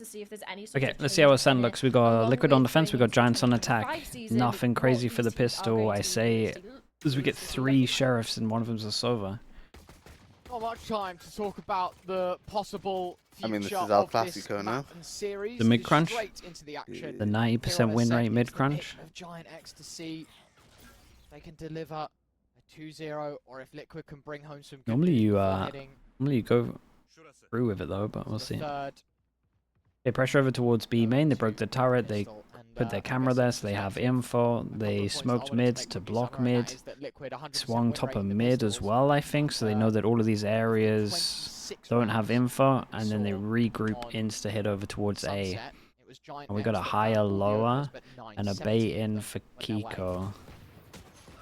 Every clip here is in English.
to see if there's any sort Okay, of let's see how Ascent changes in looks. it. We got Along Liquid with on defense, we going got Giants on into attack. 2025 season, Nothing crazy what for the these teams are pistol. going I to be say, doing as we get is 3 sheriffs and one of them's a Sova. Not much time to talk about the possible future I mean, this is our of this Classico now. map and series. The mid crunch? Straight into the action. The Here 90% on win Ascent, rate it's mid the crunch. pick of Giant X to see if they can deliver a 2-0 or if Liquid can bring home some good Normally news you before heading normally you go through with it though, but to we'll the see. third. They pressure over towards B main, they broke the turret, they Pistol, and, put their I camera guess there it's so they have perspective. info, A couple they of points that I smoked wanted mid make to would be block somewhere, and that mid, is that Liquid 100% swung win top rate of in the mid as pistols. well I think, so they know that all of these areas 26 don't have rounds info, and then they saw regroup on insta hit over towards A. Sunset. It was Giant And we X got a that higher found all the lower openers, but and a 9-17 bait of in them for went their way. Kiko.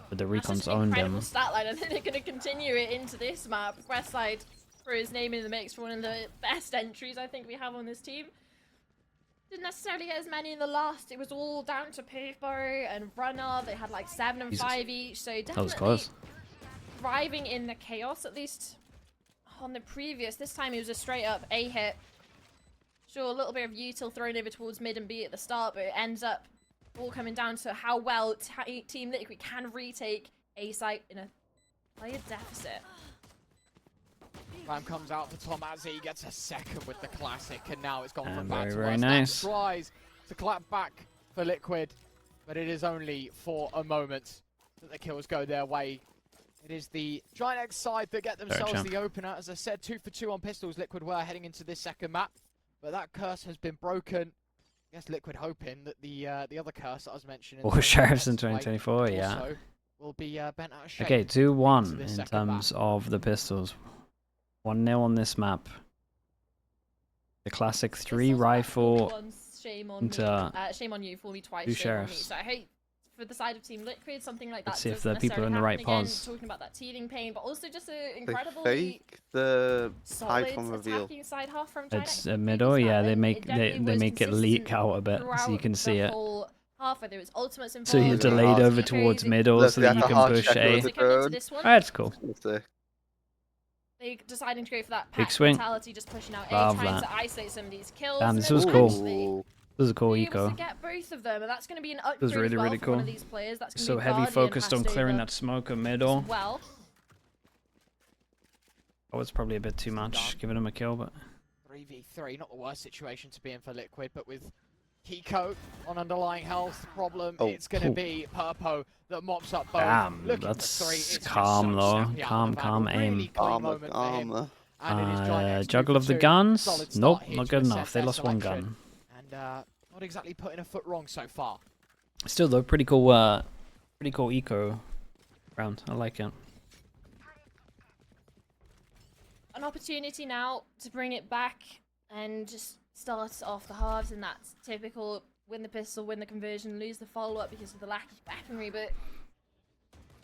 But the That's Recon's just an owned incredible him. stat line. I think they're going to continue it into this map. Westside threw his name in the mix for one of the best entries I think we have on this team. Didn't necessarily get as many in the last. It was all down to Paper and Runner. They had like 7 and Jesus. 5 each. So That was definitely close. thriving in the chaos, at least on the previous. This time it was a straight up A hit. Sure, a little bit of util thrown over towards mid and B at the start, but it ends up all coming down to how well Team Liquid can retake A site in a player deficit. Ram comes out for Tom as he gets a second with the classic, and now it's gone And from bad very, to very worse. nice. That tries to clap back for Liquid, but it is only for a moment that the kills go their way. It is the Giant X side that get themselves champ. the opener. As I said, 2 for 2 on pistols. Liquid were heading into this second map, but that curse has been broken. I guess Liquid hoping that the other curse that I was mentioning. Or sheriffs in 2024, yeah. also will be bent out of shape. Okay, 2-1 this in second map. terms of the pistols. 1-0 on this map. The classic 3 rifle. Shame on into, me. Shame on you for me twice. 2 Shame on me. sheriffs. So I hate for the side of Team Liquid something like that. Let's see if doesn't the people are in the necessarily right happen pause. again, talking about that teething pain, but also just an They incredibly fake the solid iPhone reveal. attacking side half from Giant It's X. a middle, yeah, they make definitely they was make it leak consistent out a bit so you can throughout see the it. whole half, where there was ultimates involved. So you're Look at delayed that. over towards middle Look, so we that had you to can hard push check A. with the To come into drone. this one, That's cool. they deciding to go for that Big pack swing. mentality, just pushing out A, Love trying that. to isolate some of these kills. Damn, and this then was cool. actually Ooh. This is a cool be able to eco. get both of them, and that's going to be an upgrade was really, as well really for one of cool. these players. That's So gonna be heavy Guardian focused on passed clearing over that smoke of middle. as well. That was probably a bit too much, giving him a kill, but 3v3, not the worst situation to be in for Liquid, but with Kiko on underlying health problem, Oh, it's going to cool. be Purpo that mops up both. damn, Looking for that's 3, it's just calm so though. snappy out Calm, of the calm battle. aim. Really clean Armor, moment for him. armor. And it is Giant X 2 Juggle for of the 2. guns? Solid Nope, start here not to good assess enough. They their lost one selection. gun. And not exactly putting a foot wrong so far. Still though, pretty cool eco round. I like it. An opportunity now to bring it back and just start off the halves, and that's typical. Win the pistol, win the conversion, lose the follow-up because of the lack of weaponry, but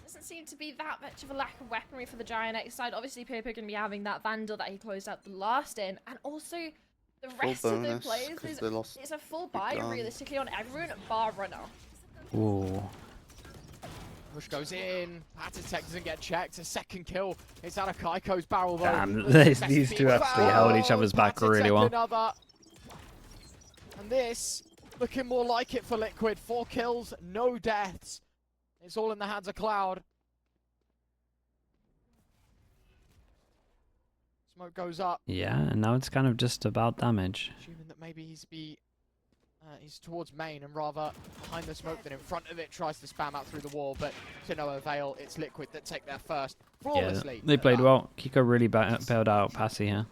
doesn't seem to be that much of a lack of weaponry for the Giant X side. Obviously, Purple going to be having that Vandal that he closed out the last in, and also the rest of the bonus, players. 'cause they lost It's a full big buy gun. realistically on everyone bar Runner. Ooh. Push goes in. Patatech doesn't get checked. A second kill. It's out of Kaiko's barrel though. Damn, Looks to these be two actually held each other's back really well. Another. And this looking more like it for Liquid. 4 kills, no deaths. It's all in the hands of Cloud. Smoke goes up. Yeah, and now it's kind of just about damage. Assuming that maybe he's towards main and rather behind the smoke than in front of it. Tries to spam out through the wall, but to no avail. It's Liquid that take their first Yeah, flawlessly. they played well. Kiko really bailed out Passy here.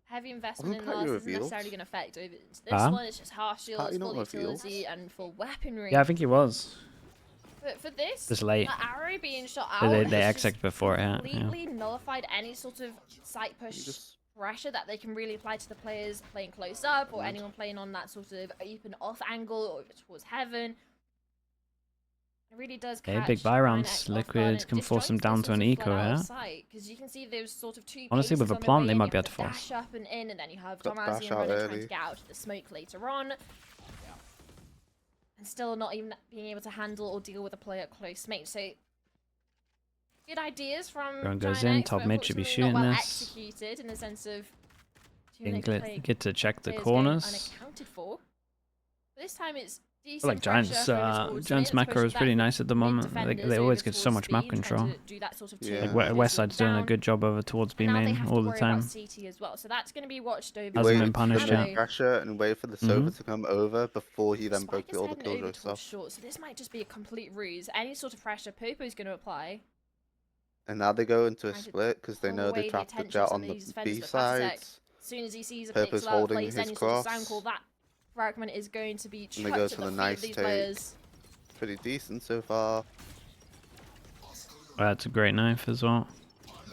Heavy investment in Wasn't last Patty isn't revealed? necessarily going to affect over this Huh? one. It's just harsh shields, Patty full not revealed? utility, and full weaponry. Yeah, I think he was. But for this, Just late. that arrow being shot They, out they has just exec before it, yeah. completely nullified any sort of site push just- pressure that they can really apply to the players playing close up or anyone playing on that sort of open off angle or towards heaven. It really does Okay, catch big buy Giant rounds. X off guard Liquid and can force them disjoints down them to an sort of eco flat out of here. sight, 'cause you can see those sort of two Honestly, with bases a on the plant, way they in. might You be have able to the force. dash up and in, and then you have Got Damazi dash and out Runner trying early. to get out of the smoke later on. And still not even being able to handle or deal with a player at close mate. So good ideas from Drone goes Giant in, X, top but mid should be unfortunately shooting not well this. executed in the sense of Get to check the players corners. going unaccounted for. But this time it's I feel decent like Giants, pressure over towards Giants mid. It's macro is pushing pretty back nice at the mid moment. defenders They always over get so towards much map B and trying control. to do that sort of Yeah. turn Like and West slow Side's doing a down. good job over towards B And now they main have all to the worry time. about CT as well, so that's going to be watched over. Hasn't Wait been punished for the yet. pressure and wait for the Sova to come over before he then Spike broke is all the heading over killjoy towards stuff. short, so this might just be a complete ruse. Any sort of pressure Popo's going to apply. And now they go into a Trying to split because they pull know away they the trapped the attention Jet from on the these defenders, B but Fattek, sides. as soon as he sees a Purpose pixel out, holding plays his any sort of cross. sound call, that fragment is going to be And they chucked go at for the the feet nice of these take. players. Pretty decent so far. That's a great knife as well.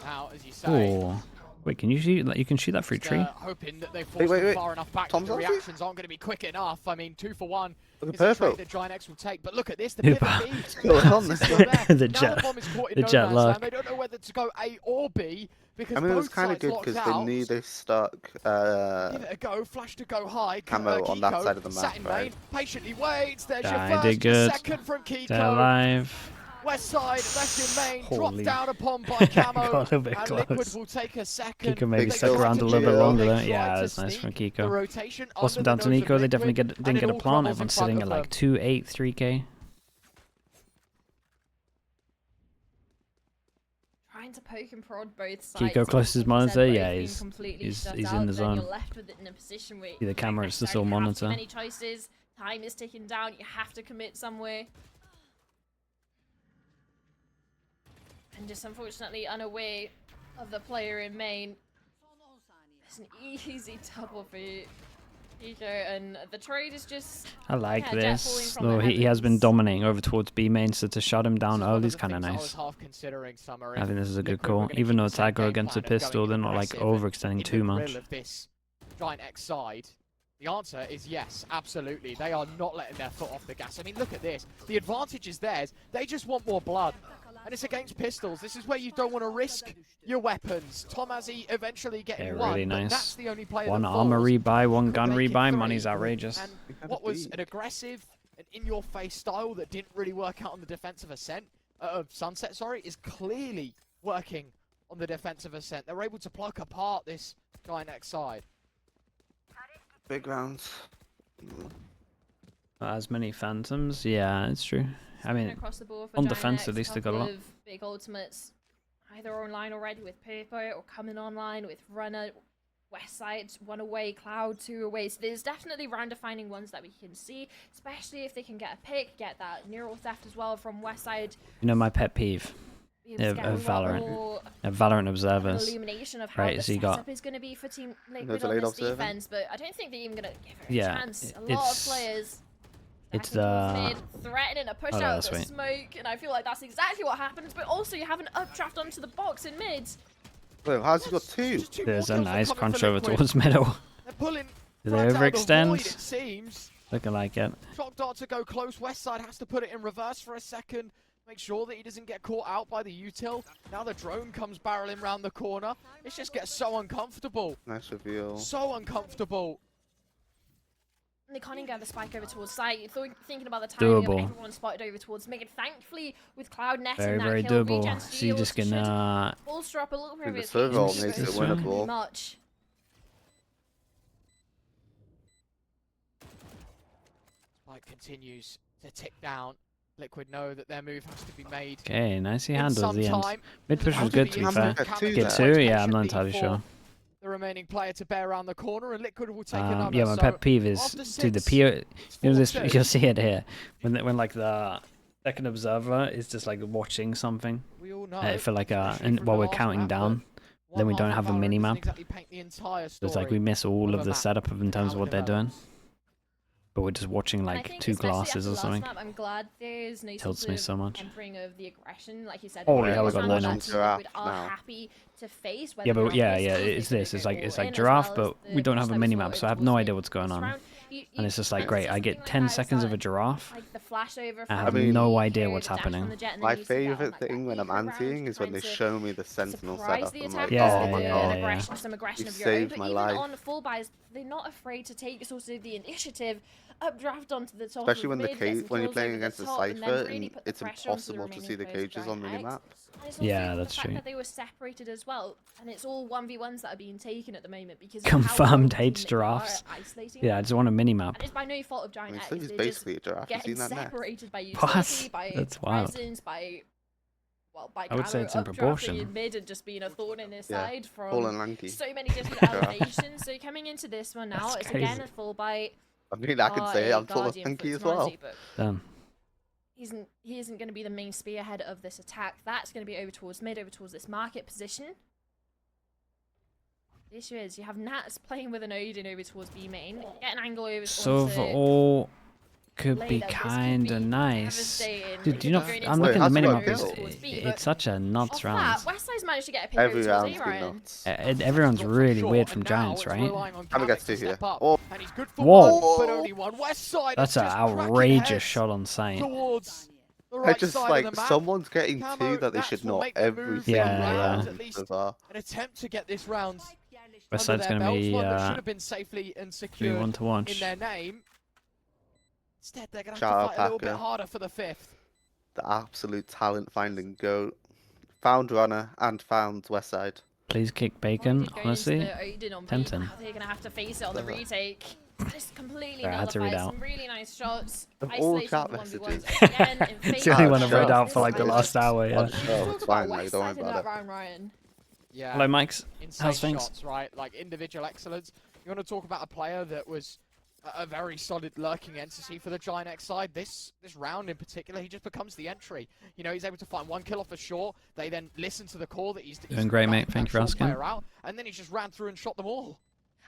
Now, as you say, Oh, wait, can you shoot? Like, you can shoot that through tree? hoping that they force wait, them wait. far enough back Tom's that the ulti? reactions aren't going to be quick enough. I mean, 2 for 1 Look is at a trade Purple. that Giant X will take. But look at this, the Purple. pivot B. What's going on? Is still there. The Now jet- the bomb is caught in the no jet man's luck. land. They don't know whether to go A or B because I mean, it was both kind of sides good locked because out. they knew they stuck Give it a go, flash to go high. Camo on that Kiko side of the sat map, in right? main, patiently waits. There's your Yeah, I first, did your good. second from They're Kiko. alive. West side left in main, Holy. dropped down upon by Camo, Got a little bit and close. Liquid will take a second. Kiko maybe Big stuck kill around a from little bit Gio. longer They there. tried Yeah, to that's nice sneak from the Kiko. rotation Force under him down the to nose of Nico. They definitely Liquid, didn't and get it a all plant. crumbles in Everyone's front sitting of at like them. 2-8, 3k. Trying to poke and prod both sides. Kiko close his Like you monitor, said, both yeah, being he's- completely he's shut in out, the then zone. You're left with it in a position where See the you camera, don't it's the sole necessarily have monitor. too many choices. Time is ticking down. You have to commit somewhere. And just unfortunately unaware of the player in main. It's an easy double for Kiko, and the trade is just. I like Yeah, Jet falling this. from Though the he has been heavens. dominating over towards B main, so to shut him down This is one early of is the kind of things I nice. was half considering, Summer, I if think this is a good Liquid were call. gonna Even keep though the it's same aggro game against a plan of pistol, going they're not like aggressive and overextending in too the much. grill of this Giant X side. The answer is yes, absolutely. They are not letting their foot off the gas. I mean, look at this. The advantage is theirs. They just want more blood. And it's against pistols. This is where you don't want to risk your weapons. Tomazi eventually getting Yeah, one, really but nice. that's the only player One that armor falls. rebuy, one gun Could make it rebuy. 3. Money's outrageous. And We have what a was beat. an aggressive and in-your-face style that didn't really work out on the defensive Ascent, of Sunset, sorry, is clearly working on the defensive Ascent. They're able to pluck apart this Giant X side. Big rounds. Not as many phantoms. Yeah, it's true. I Going mean, across the board for on Giant defense, X, at least they got a couple lot. of big ultimates, either online already with Purple or coming online with Runner. West side, 1 away, Cloud 2 away. So there's definitely round defining ones that we can see, especially if they can get a pick, get that neural theft as well from West side. you know my pet peeve. Be able to Of get a lot Valorant. more Valorant of observers. an illumination of how Right, the so you got- setup is going to be for Team Liquid There's a on lead this observer. defense, but I don't think they're even going to give it a Yeah, chance. A lot it's- of players it's stacking towards the- mid, threatening a push Oh, no, out that's the right. smoke, and I feel like that's exactly what happens, but also you have an updraft onto the box in mid. Wait, how's he got 2? Just 2 There's more a kills nice coming crunch for over Liquid. towards middle. They're pulling Do they flat out the overextend? void, it seems. Looking like it. Shock dart to go close. West side has to put it in reverse for a second. Make sure that he doesn't get caught out by the util. Now the drone comes barreling round the corner. It just gets so uncomfortable. Nice reveal. So uncomfortable. And they can't even get the spike over towards site. You're thinking about the timing Doable. of everyone spotted over towards mid. Thankfully, with Cloud netting Very, that very kill, doable. regen So you're steals just gonna... should bolster up a little bit of The his server ult HP, makes but it not winnable. much. Spike continues to tick down. Liquid know that their move has to be made. Okay, nicely in handled some the end. time. Mid push was good, to be How fair. many get two Get there? 2? Yeah, I'm not entirely sure. The remaining player to bear around the corner, and Liquid will take another. Yeah, my So pet peeve is, after dude, the 6, PO... it's You know this, 4-2. you'll see it here. When like the second observer is just like watching something. We all know. For like especially and from while the we're last counting map, down. that then we one don't half have a Valorant mini doesn't map. exactly paint the entire So it's like we story miss all of of a the map setup of in terms how of it what they're doing. develops. But we're just watching And I like think 2 especially glasses after or the last something. map, I'm glad there's no Tilts sort me of so much. tempering of the aggression, like you said. Holy before. hell, we It's got not low what now. Team Giraffe Liquid are now. happy to face, Yeah, whether but or yeah, not yeah, pistols, it's they this. could It's go like all in, as giraffe, well but as we the don't push have a that we mini saw map, over so I have towards no mid idea what's going this on. round. And it's just like, and great, I something get like 10 that is seconds of a that, giraffe. like the flash over I from have mean- no the idea Kiko what's dash happening. on the jet, and then My you see that on, favourite like, that thing when I'm Kiko round, anteing is when they trying to show me the sentinel surprise setup. the I'm attack like, Yeah, oh my yeah, god. yeah. some aggression You of your own, saved but my even life. on full buys, they're not afraid to take sort of the initiative updraft onto the top Especially of when the mid, get some when you're kills playing over the against a top, and then Cypher really and put the it's pressure onto the impossible to see remaining the players of cages on Giant X. minimap. And it's also Yeah, the that's fact true. that they were separated as well, and it's all 1v1s that are being taken at the moment because of how well Confirmed the hates team that they are giraffes. at isolating Yeah, I them. just want a mini map. And it's by no fault of I Giant mean, X. Slivy's They're just basically a giraffe. You've getting seen that net. separated by What? utility, by That's wild. presence, by I would say it's in updrafting proportion. in mid and just being a thorn in their Yeah, side tall from and lanky. so many different Giraffe. elevations. So coming into this one now, That's it's crazy. again a full bite. I mean, I can say a I'm tall and Guardian lanky for as well. Tamazi, but Damn. he isn't going to be the main spearhead of this attack. That's going to be over towards mid, over towards this market position. The issue is you have Nats playing with an Odin over towards B main. Get an angle over So onto overall, could be Layla. This could kind be of nice. devastating. Dude, They do you know? could be going I'm into looking Wait, at the how's minimap. it over go? towards B, It's but such a nuts off round. that, Westside's managed to get a pick Every over towards round's A, been Ryan. nuts. Everyone's Got from really short, weird and from now Giants, it's right? relying on Kamikaze Kamikaze to here. step up, Oh. and he's good for Whoa. one, but only one. West side That's is an just cracking outrageous heads shot on sight. towards the I right just side like of the map. someone's getting Camo, two that they Nats should will not make the every move single Yeah, yeah. round, round at least so far. an attempt to get this round West under side's their going to belts, be one that should have been safely and be secured one to in watch. their name. Instead, they're going to Shout have out to fight a little bit Packer. harder for the fifth. The absolute talent finding goat. Found runner and found West Side. Please kick Well, bacon, we did go into honestly. the Odin on B, tempting. now they're going to have to face it on the retake. Just completely Sorry, I had to read nullified out. some really nice shots. Of all Isolating chat the 1v1s messages. again in It's the favour only of one I've read Giants. out for like the This last is- hour, yeah. Oh, Let's it's talk fine, about mate, West don't worry Side in about that it. round, Ryan. Yeah. Hello, Mikes. Insane How's things? shots, right? Like individual excellence. You want to talk about a player that was a very solid lurking entity for the Giant X side. This round in particular, he just becomes the entry. You know, he's able to find one kill off the short. They then listen to the call that he's Doing great, mate. that Thank you for short asking. player out, and then he just ran through and shot them all.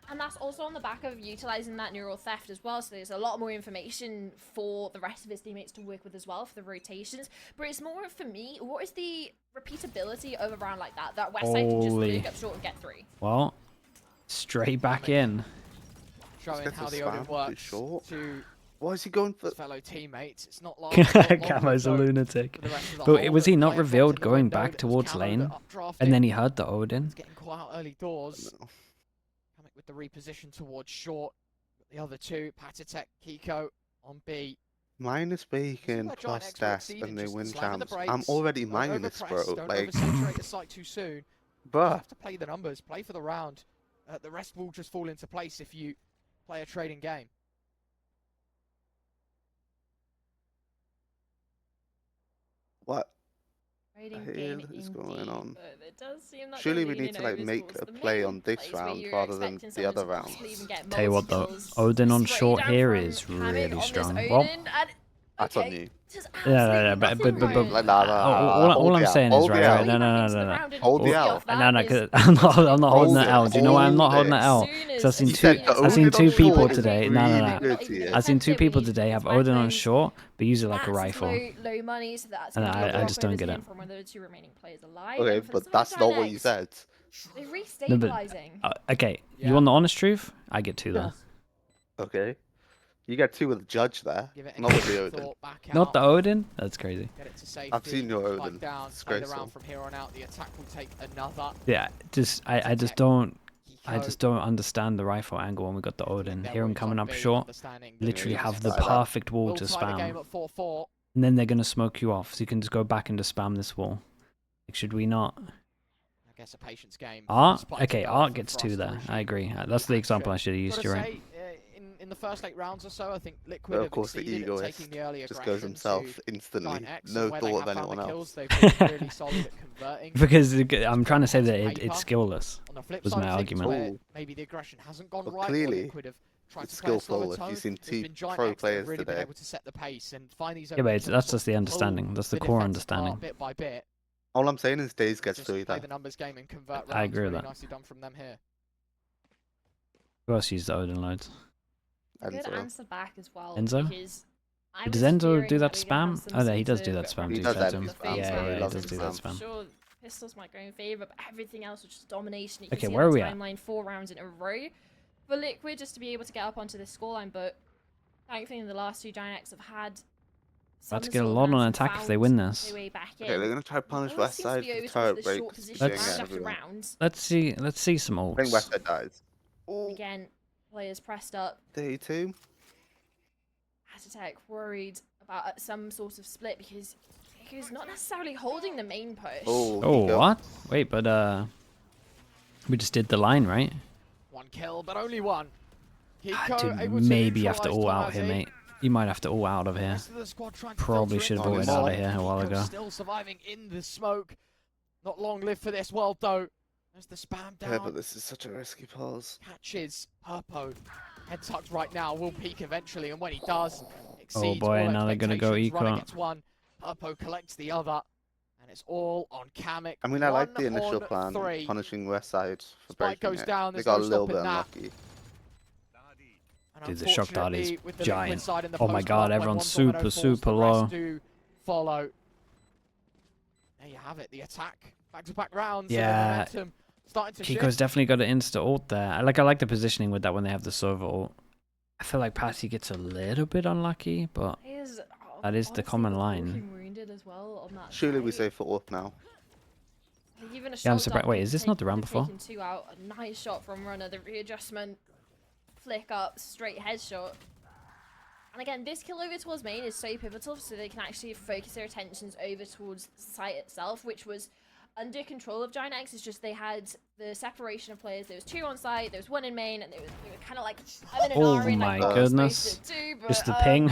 And that's also on the back of utilising that neural theft as well, so there's a lot more information for the rest of his teammates to work with as well for the rotations. But it's more, for me, what is the repeatability of a round like that? That West Side can just Holy. look up short and get three. Well, straight back in. Showing gets how a the spam, Odin too works short. to Why is he going for? his fellow teammates. It's not like it's not long Camo's a ago lunatic. for the rest of the But whole was that he not players revealed wanted the going window, back that it was towards Camo lane? that updrafted. And then he heard the Odin. It's getting quite out early doors. Coming with the reposition towards short. The other two, Patatek, Kiko on B. Minus bacon where Giant plus X will death exceed and in they just win slamming the champs. I'm brakes. already Don't minus, bro. overpress, don't Like, oversaturate the site too soon. You bruh. have to play the numbers, play for the round. The rest will just fall into place if you play a trading game. What? Trading The game hell is indeed, going on? but it does seem that Surely they're we need to leaning like over make towards a the play main on this place where round you're rather than expecting the someone other to rounds. possibly even get Tell you what though, multi-kills. Odin on Spray short down here from is Hamid really on this strong. Odin, Well, and That's on okay, you. just yeah, absolutely but nothing, Ryan. Like, nah, all hold I'm the saying L, is hold right, the right, L. no, no, no, Into the no, no. round and Hold the easy L. off that No, no, is 'cause I'm not holding that absolutely L. Do you know why I'm not holding that L? as soon Because I've seen as You two. said the I've seen Odin two on people short is today. really No, no, no. good to you. I've seen two people today have Odin on short, but use it like a That's rifle. low money, so that's And gonna be a I just don't walkover get to him it. from one of the two remaining players alive. Okay, And for the but side of that's not what Giant you X, said. They're No, but- restabilizing. Okay, Yeah. you want the honest truth? I get two there. Okay. You get two with the judge there, Give it a not with the quick Odin. thought, back Not out, the Odin? That's crazy. get it to safety, I've seen your spike Odin. down, It's play the graceful. round from here on out. The attack will take another. Yeah, I just Patatek, don't. I Kiko, just don't understand the rifle angle when we got the Odin. their Hear him routes coming on up B, short. understanding that Literally it Yeah, have is the like that. perfect wall will to tie the game spam. at 4-4. And then they're going to smoke you off. So you can just go back and just spam this wall. Like, should we not? I guess a patience game. for Art? the Spike to Okay, go Art for gets us two to there. resume I agree. the That's the action. example I should have used. Gotta You're right. say, in the first 8 rounds or so, I think Liquid But of have course, the exceeded at egoist taking the early just aggression goes himself to instantly. Giant X, No and where they thought of have found anyone the else. kills, they've been really solid at converting. Because I'm trying to say that it's skillless. On the flip was side my of things, argument. where Ooh. maybe the aggression hasn't gone But right, or clearly, Liquid have tried It's to play a slower skillful if tone, you've seen there's two been Giant pro X that have players really been today. able to set the pace and find these Yeah, but openings that's and just the pull understanding. That's the core defense apart understanding. bit by bit. All I'm saying is Days gets Just through play that. the numbers game and convert rounds. I agree with really that. nicely done from them here. Who else used the Odin loads? Good Enzo. answer back as well. Enzo? Because I Does was Enzo fearing do that we were gonna have spam? some Oh, no, he sort does do of that spam. He To be does fair that to him. spam, face bro. Yeah, where yeah, he loves does his do that spam. spam. Sure, pistols might go in favor, but everything else was just domination. You can Okay, see where on are the we at? timeline 4 rounds in a row for Liquid just to be able to get up onto this scoreline. But thankfully, in the last 2 Giant X have had. About to some get a sort of lot on answer attack if found they win their this. way back Okay, in. they're gonna try to punish Always West seems to Side be for over the towards turret the breaks. short for position doing round it after everyone. round. Let's see some I think West ults. Side dies. Again, players pressed up. 32. Atatech worried about some sort of split because Hiku's not necessarily holding the main push. Oh, Oh, what? Wait, but we just did the line, right? One kill, but only one. Hiko Dude, able to maybe you have to neutralise all out here, Tomazi. mate. You might have to all out of The here. rest of the squad trying to Probably filter should have into voted the out of side. here a while Hiko ago. still surviving in the smoke. Not long lived for this world though. There's the spam down. Yeah, but this is such a risky pause. Catches Purpo. Head tucked right now. Will peak eventually, and when he does, exceeds boy, all now they're gonna go expectations. Runner eco. gets one. Purpo collects the other. And it's all on Kamek. I mean, I like the 1 initial on plan, 3. punishing Westside for Spike breaking goes it. down, They there's got a no little bit stopping that. unlucky. And Dude, the shock dart is unfortunately, with the giant. liquid side in the Oh my post god, run, when everyone's one tornado super, falls, super the rest low. do follow. There you have it, the attack. Back-to-back rounds. Yeah. And the momentum starting to Kiko's shift. definitely got an insta ult there. I like the positioning with that when they have the server ult. I feel like Patty gets a little bit unlucky, but He is, that is the honestly, common was line. walking wounded as well on that Surely we site. say for up now. Like, even a Yeah, I'm shot surprised- dart wait, could is this take- not the round could have before? taken 2 out. A nice shot from Runner. The readjustment, flick up, straight headshot. And again, this kill over towards main is so pivotal, so they can actually focus their attentions over towards the site itself, which was under control of Giant X. It's just they had the separation of players. There was 2 on site, there was 1 in main, and they were kind of like Oh in my like what we're goodness. supposed to do, but, just the ping.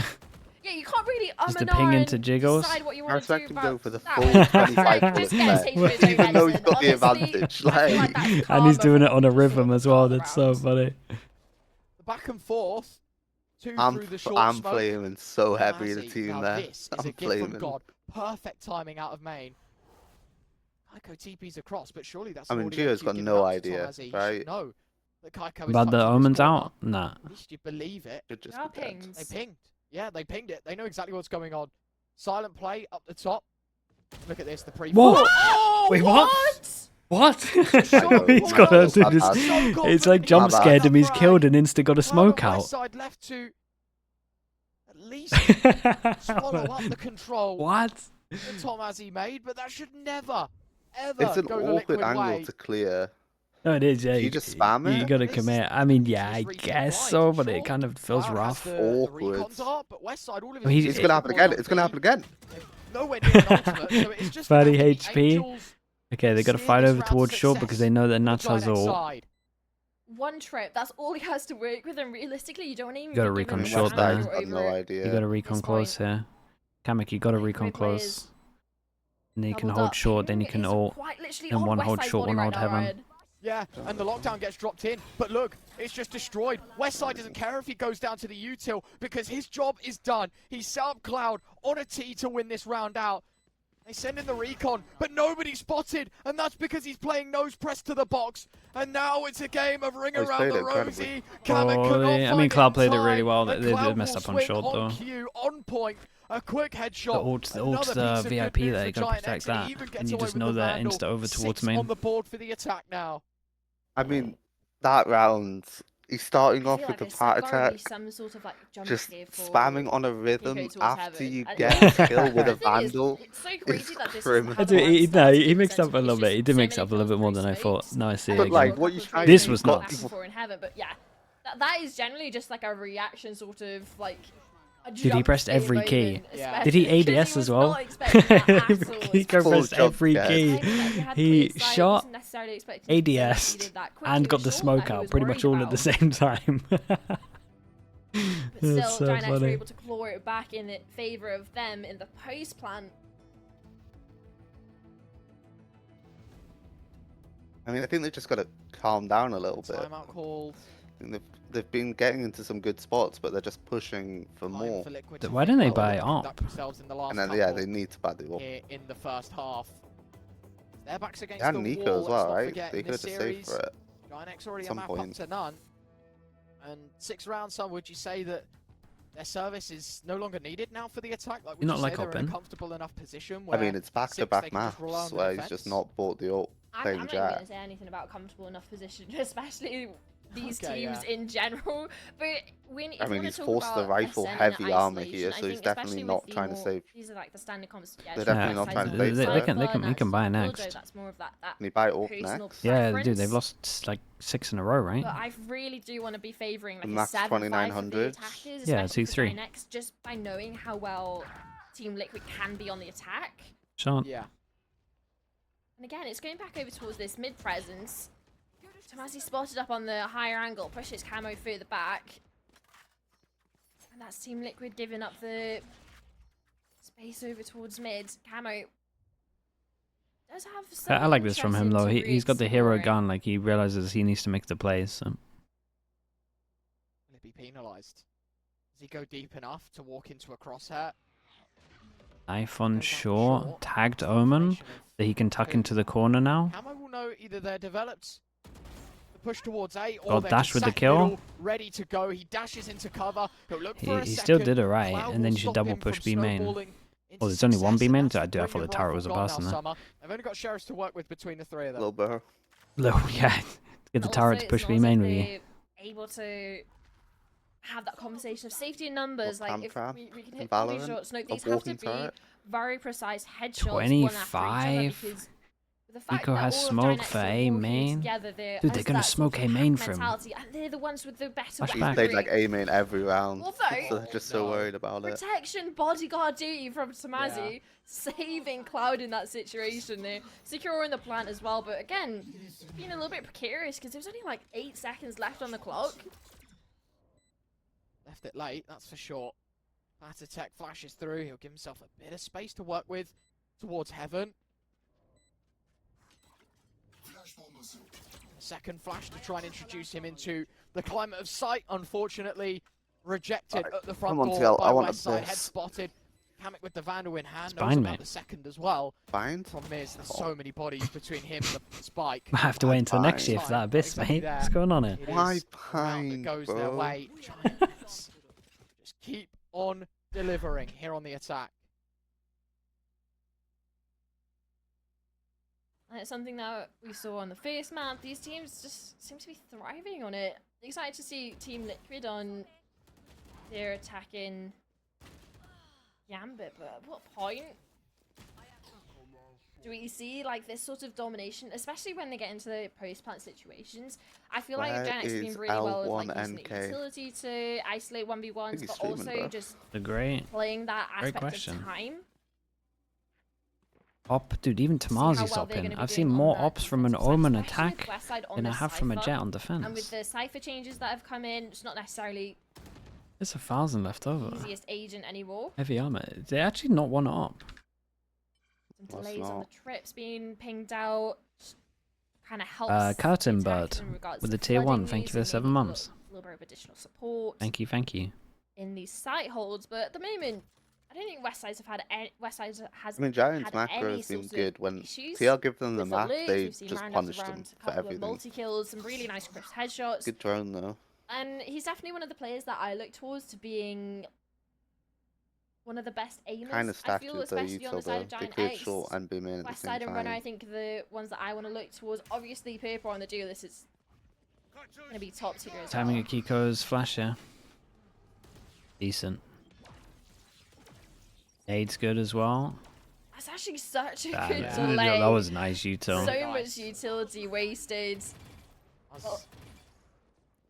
Yeah, you can't really Just the and ping ah into and Jiggles. decide what you I want to do expect him to about go for the that full when it's 25 like, bullet just get set, taken with no even though he's medicine. got the Honestly, advantage. I feel Like, that's And he's karma doing it from on a just rhythm all as the well. other That's so rounds. funny. The back and forth. 2 I'm through the short I'm smoke. flaming so heavy the Tomazi, team now there. This is I'm a gift from flaming. God. Perfect timing out of main. Kaiko TP's across, but surely that's I an mean, audio Gio's cue got given no out to idea, Tomazi. He should right? know that Kaiko is About the touching this omens corner. out? Nah. At least you believe it. Should just There are be dead. pings. They pinged. Yeah, they pinged it. They know exactly what's going on. Silent play up the top. Look at this, the pre. Whoa! Oh, Wait, what? What? Shot He's got pulled a out. dude. So So It's confident like he jump got scared that him. He's frag. killed and insta got a smoke Cloud on out. Westside left to at least swallow up the control What? that Tomazi made, but that should never, ever It's an go the awkward liquid angle way. to clear. No, it is. Yeah, You just spam You it? gotta This- commit. I mean, yeah, this I is reading guess blind, so, but sure. it kind of feels Cloud has rough. the Awkward. recon dart, but Westside, all of his Well, he's- It's teammates gonna are happen all again. on It's gonna B. happen again. Nowhere near an ultimate, so it's just Fatty about the HP. Angels Okay, they gotta steer fight this over round to towards short because they success know that on the Nats has Giant X all. side. 1 trip, that's all he has to work with, and realistically, you don't even gotta be given recon the short chance there. to Westside's go got no over it. You idea. gotta recon this close here. Kamek, you gotta Like, recon great close. players. And then you can Doubled hold up. short, then you Ping can is ult. quite literally and on one hold Westside's short, body one right hold now, heaven. Red. Yeah, and the lockdown gets dropped in. But look, it's just destroyed. Westside doesn't care if he goes down to the util because his job is done. He set up Cloud on a tee to win this round out. They send in the recon, but nobody's spotted, and that's because he's playing nose press to the box. And now it's a game of ring Oh, he's around played the it incredibly. rosy. Kamek Oh, cannot I find mean, it Cloud in played it really time, well. and They Cloud messed will up on swing short, on though. cue, on point. A quick headshot. The ult's Another the piece of VIP good news there. for You gotta Giant protect X, and he that. even gets And you away just with know the that Vandal. insta over 6 towards on main. the board for the attack now. I mean, that round, he's starting I off feel with like the there's part gotta be attack, some sort of like jump just scare for spamming on a rhythm towards after heaven. you And get yeah. a kill with The a thing is, Vandal. it's so crazy that this is criminal. how I the do- round he- no, starts he in the mixed sense up a of little it's bit. just He did so mix many up a little kills bit more than I pre-smoked. thought. Now I see it But, again. like, what you trying This to was do, got nuts. people- For in heaven, but yeah, that is generally just like a reaction, sort of like. A Dude, he jump pressed scare every key. moment, Yeah. Did he especially 'cause ADS as was well? not expecting that at all. Kiko Full pressed jump every scare. key. Timing that had He clear sight, shot, wasn't necessarily expecting to ADS, succeed that quickly, and was got the sure smoke that he out was pretty much worried all at the about. same time. But still, That's so Giant X were funny. able to claw it back in favor of them in the post plant. I mean, I think they've just got to calm down a little bit. Timeout called. I think they've been getting into some good spots, but they're just pushing for Time more. for Liquid Th- to why didn't they think about buy what up? conduct themselves in the last And then, yeah, couple they need to bad it up. here in the first half. Their backs against And the Nico wall. as well, let's not right? forget, They in could this have saved series, for it. Giant X already a some map point. up to none. And 6 rounds, so would you say that their service is no longer needed now for the attack? Like, would You're not you like say they're in Open. a comfortable enough position I where mean, it's 6 they back-to-back can just rely maps on where their he's just defense? not bought the ult I'm playing not even going to Jack. say anything about comfortable enough position, especially these Okay, teams yeah. in general. But when if I you mean, want he's to talk forced the about rifle Ascent and heavy armor isolation, here, I so think he's definitely especially with not the trying to more, save. these are like the standard comps. Yeah, They're sure, definitely not Westside's trying to more save they for can it. they can buy Killjoy, next. that's more of that Can he buy up personal next? Yeah, preference. dude, they've lost like 6 in a row, right? But I really do want to be favouring like a Max 7-5 for the 2900. attackers, Yeah, especially for 2-3. Dynex, just by knowing how well Team Liquid can be on the attack. Sean. Yeah. And again, it's going back over towards this mid presence. Tomasi spotted up on the higher angle, pushes Camo further back. And that's Team Liquid giving up the space over towards mid. Camo does have some I like this from him though. He's got the hero re-exploring. gun, like he realizes he needs to make the plays. So. Will it be penalised? Does he go deep enough to walk into a crosshair? Knife on Goes on short, short. tagged Omen Confirmation of that he can tuck who. into the corner now. Camo will know either they're developed the push towards A or Got they're dash just with the sat kill. middle, ready to go. He dashes into cover. He'll look for a He second. still did it right, Cloud and then will you should stop double him push from B main. snowballing into Oh, there's only one success, B and main? that's I the thought the brilliant turret rifle was a goal bust now, in there. Summer. They've only got sheriffs to work with between the three of them. Little bit. Look, yeah, get the And turret also, to push it's B not main like with you. they're able to have that conversation of safety in numbers. What, Like if Pam we can in hit combo Valorant? shots, no, A these have to walking be turret? very precise headshots one after each other 25. because the fact Eco that has all of smoke Dynex for are A walking main. together, Dude, they're gonna that smoke sort A of main pack for him. mentality, and they're the ones with the better Flashback. He's weaponry. played like A main every round, Although, so they're just so no. worried about it. protection bodyguard duty from Tomasi, saving Cloud in that situation there, securing the plant as well. But again, being a little bit precarious because there's only like 8 seconds left on the clock. Left it late, that's for sure. Batter Tech flashes through. He'll give himself a bit of space to work with towards Heaven. Second flash to try and introduce him into the climate of sight. Unfortunately, rejected at the front come on, door TL, by I want a Westside. Head this. spotted. Kamek with the Vandal in hand. It's Knows fine, about mate. the second as well. Bind? Problem is, there's so many bodies between him and the Spike. I have to wait until next fine. year for that abyss, Exactly mate. there. What's going on here? It Why is a round that behind, goes their bro? way. Giants just keep on delivering here on the attack. And it's something that we saw on the first map. These teams just seem to be thriving on it. Excited to see Team Liquid on their attacking Gambit, but at what point do we see like this sort of domination, especially when they get into the post-plant situations? I feel like Where Dynex has been is really well with like L1 using the NK? utility to isolate 1v1s, he's but streaming, also bro. just The great playing that Great aspect question. of time. op, dude. Even See how Tamazi's well they're opping. gonna be I've doing seen on more that ops from an defensive side, Omen especially with attack Westside on than I the have from a Cypher. Jet on And with defense. the Cypher changes that have come in, it's not necessarily There's 1,000 left the over. easiest agent anymore. Heavy armor. They actually not one up. Some Well, it's delays on the not. trips being pinged out kind of helps. Curtain the attack Bird in regards with to the tier 1. flooding Thank you for the news and 7 maybe months. A little bit of additional support Thank you, thank you. in these site holds, but at the moment, I don't think Westside's have had any, Westside's has I mean, Giants had macro any has been sort of good. When issues TL give them the with map, loops. they We've seen just round punish after them round, a for couple of everything. multi kills, some really nice crisp headshots. Good drone though. And he's definitely one of the players that I look towards to being one of the best aimers. Kind of I stacked feel with their especially on the util side though. of They Giant cleared X, short and B main at the West same Side and Runner, I time. think the ones that I want to look towards. Obviously, Purple on the duelist is going to be top tier as Timing well. a Kiko's flash, yeah. Decent. Nade's good as well. That's actually such a That, good yeah. delay. that was nice util. So Nice. much utility wasted. Well,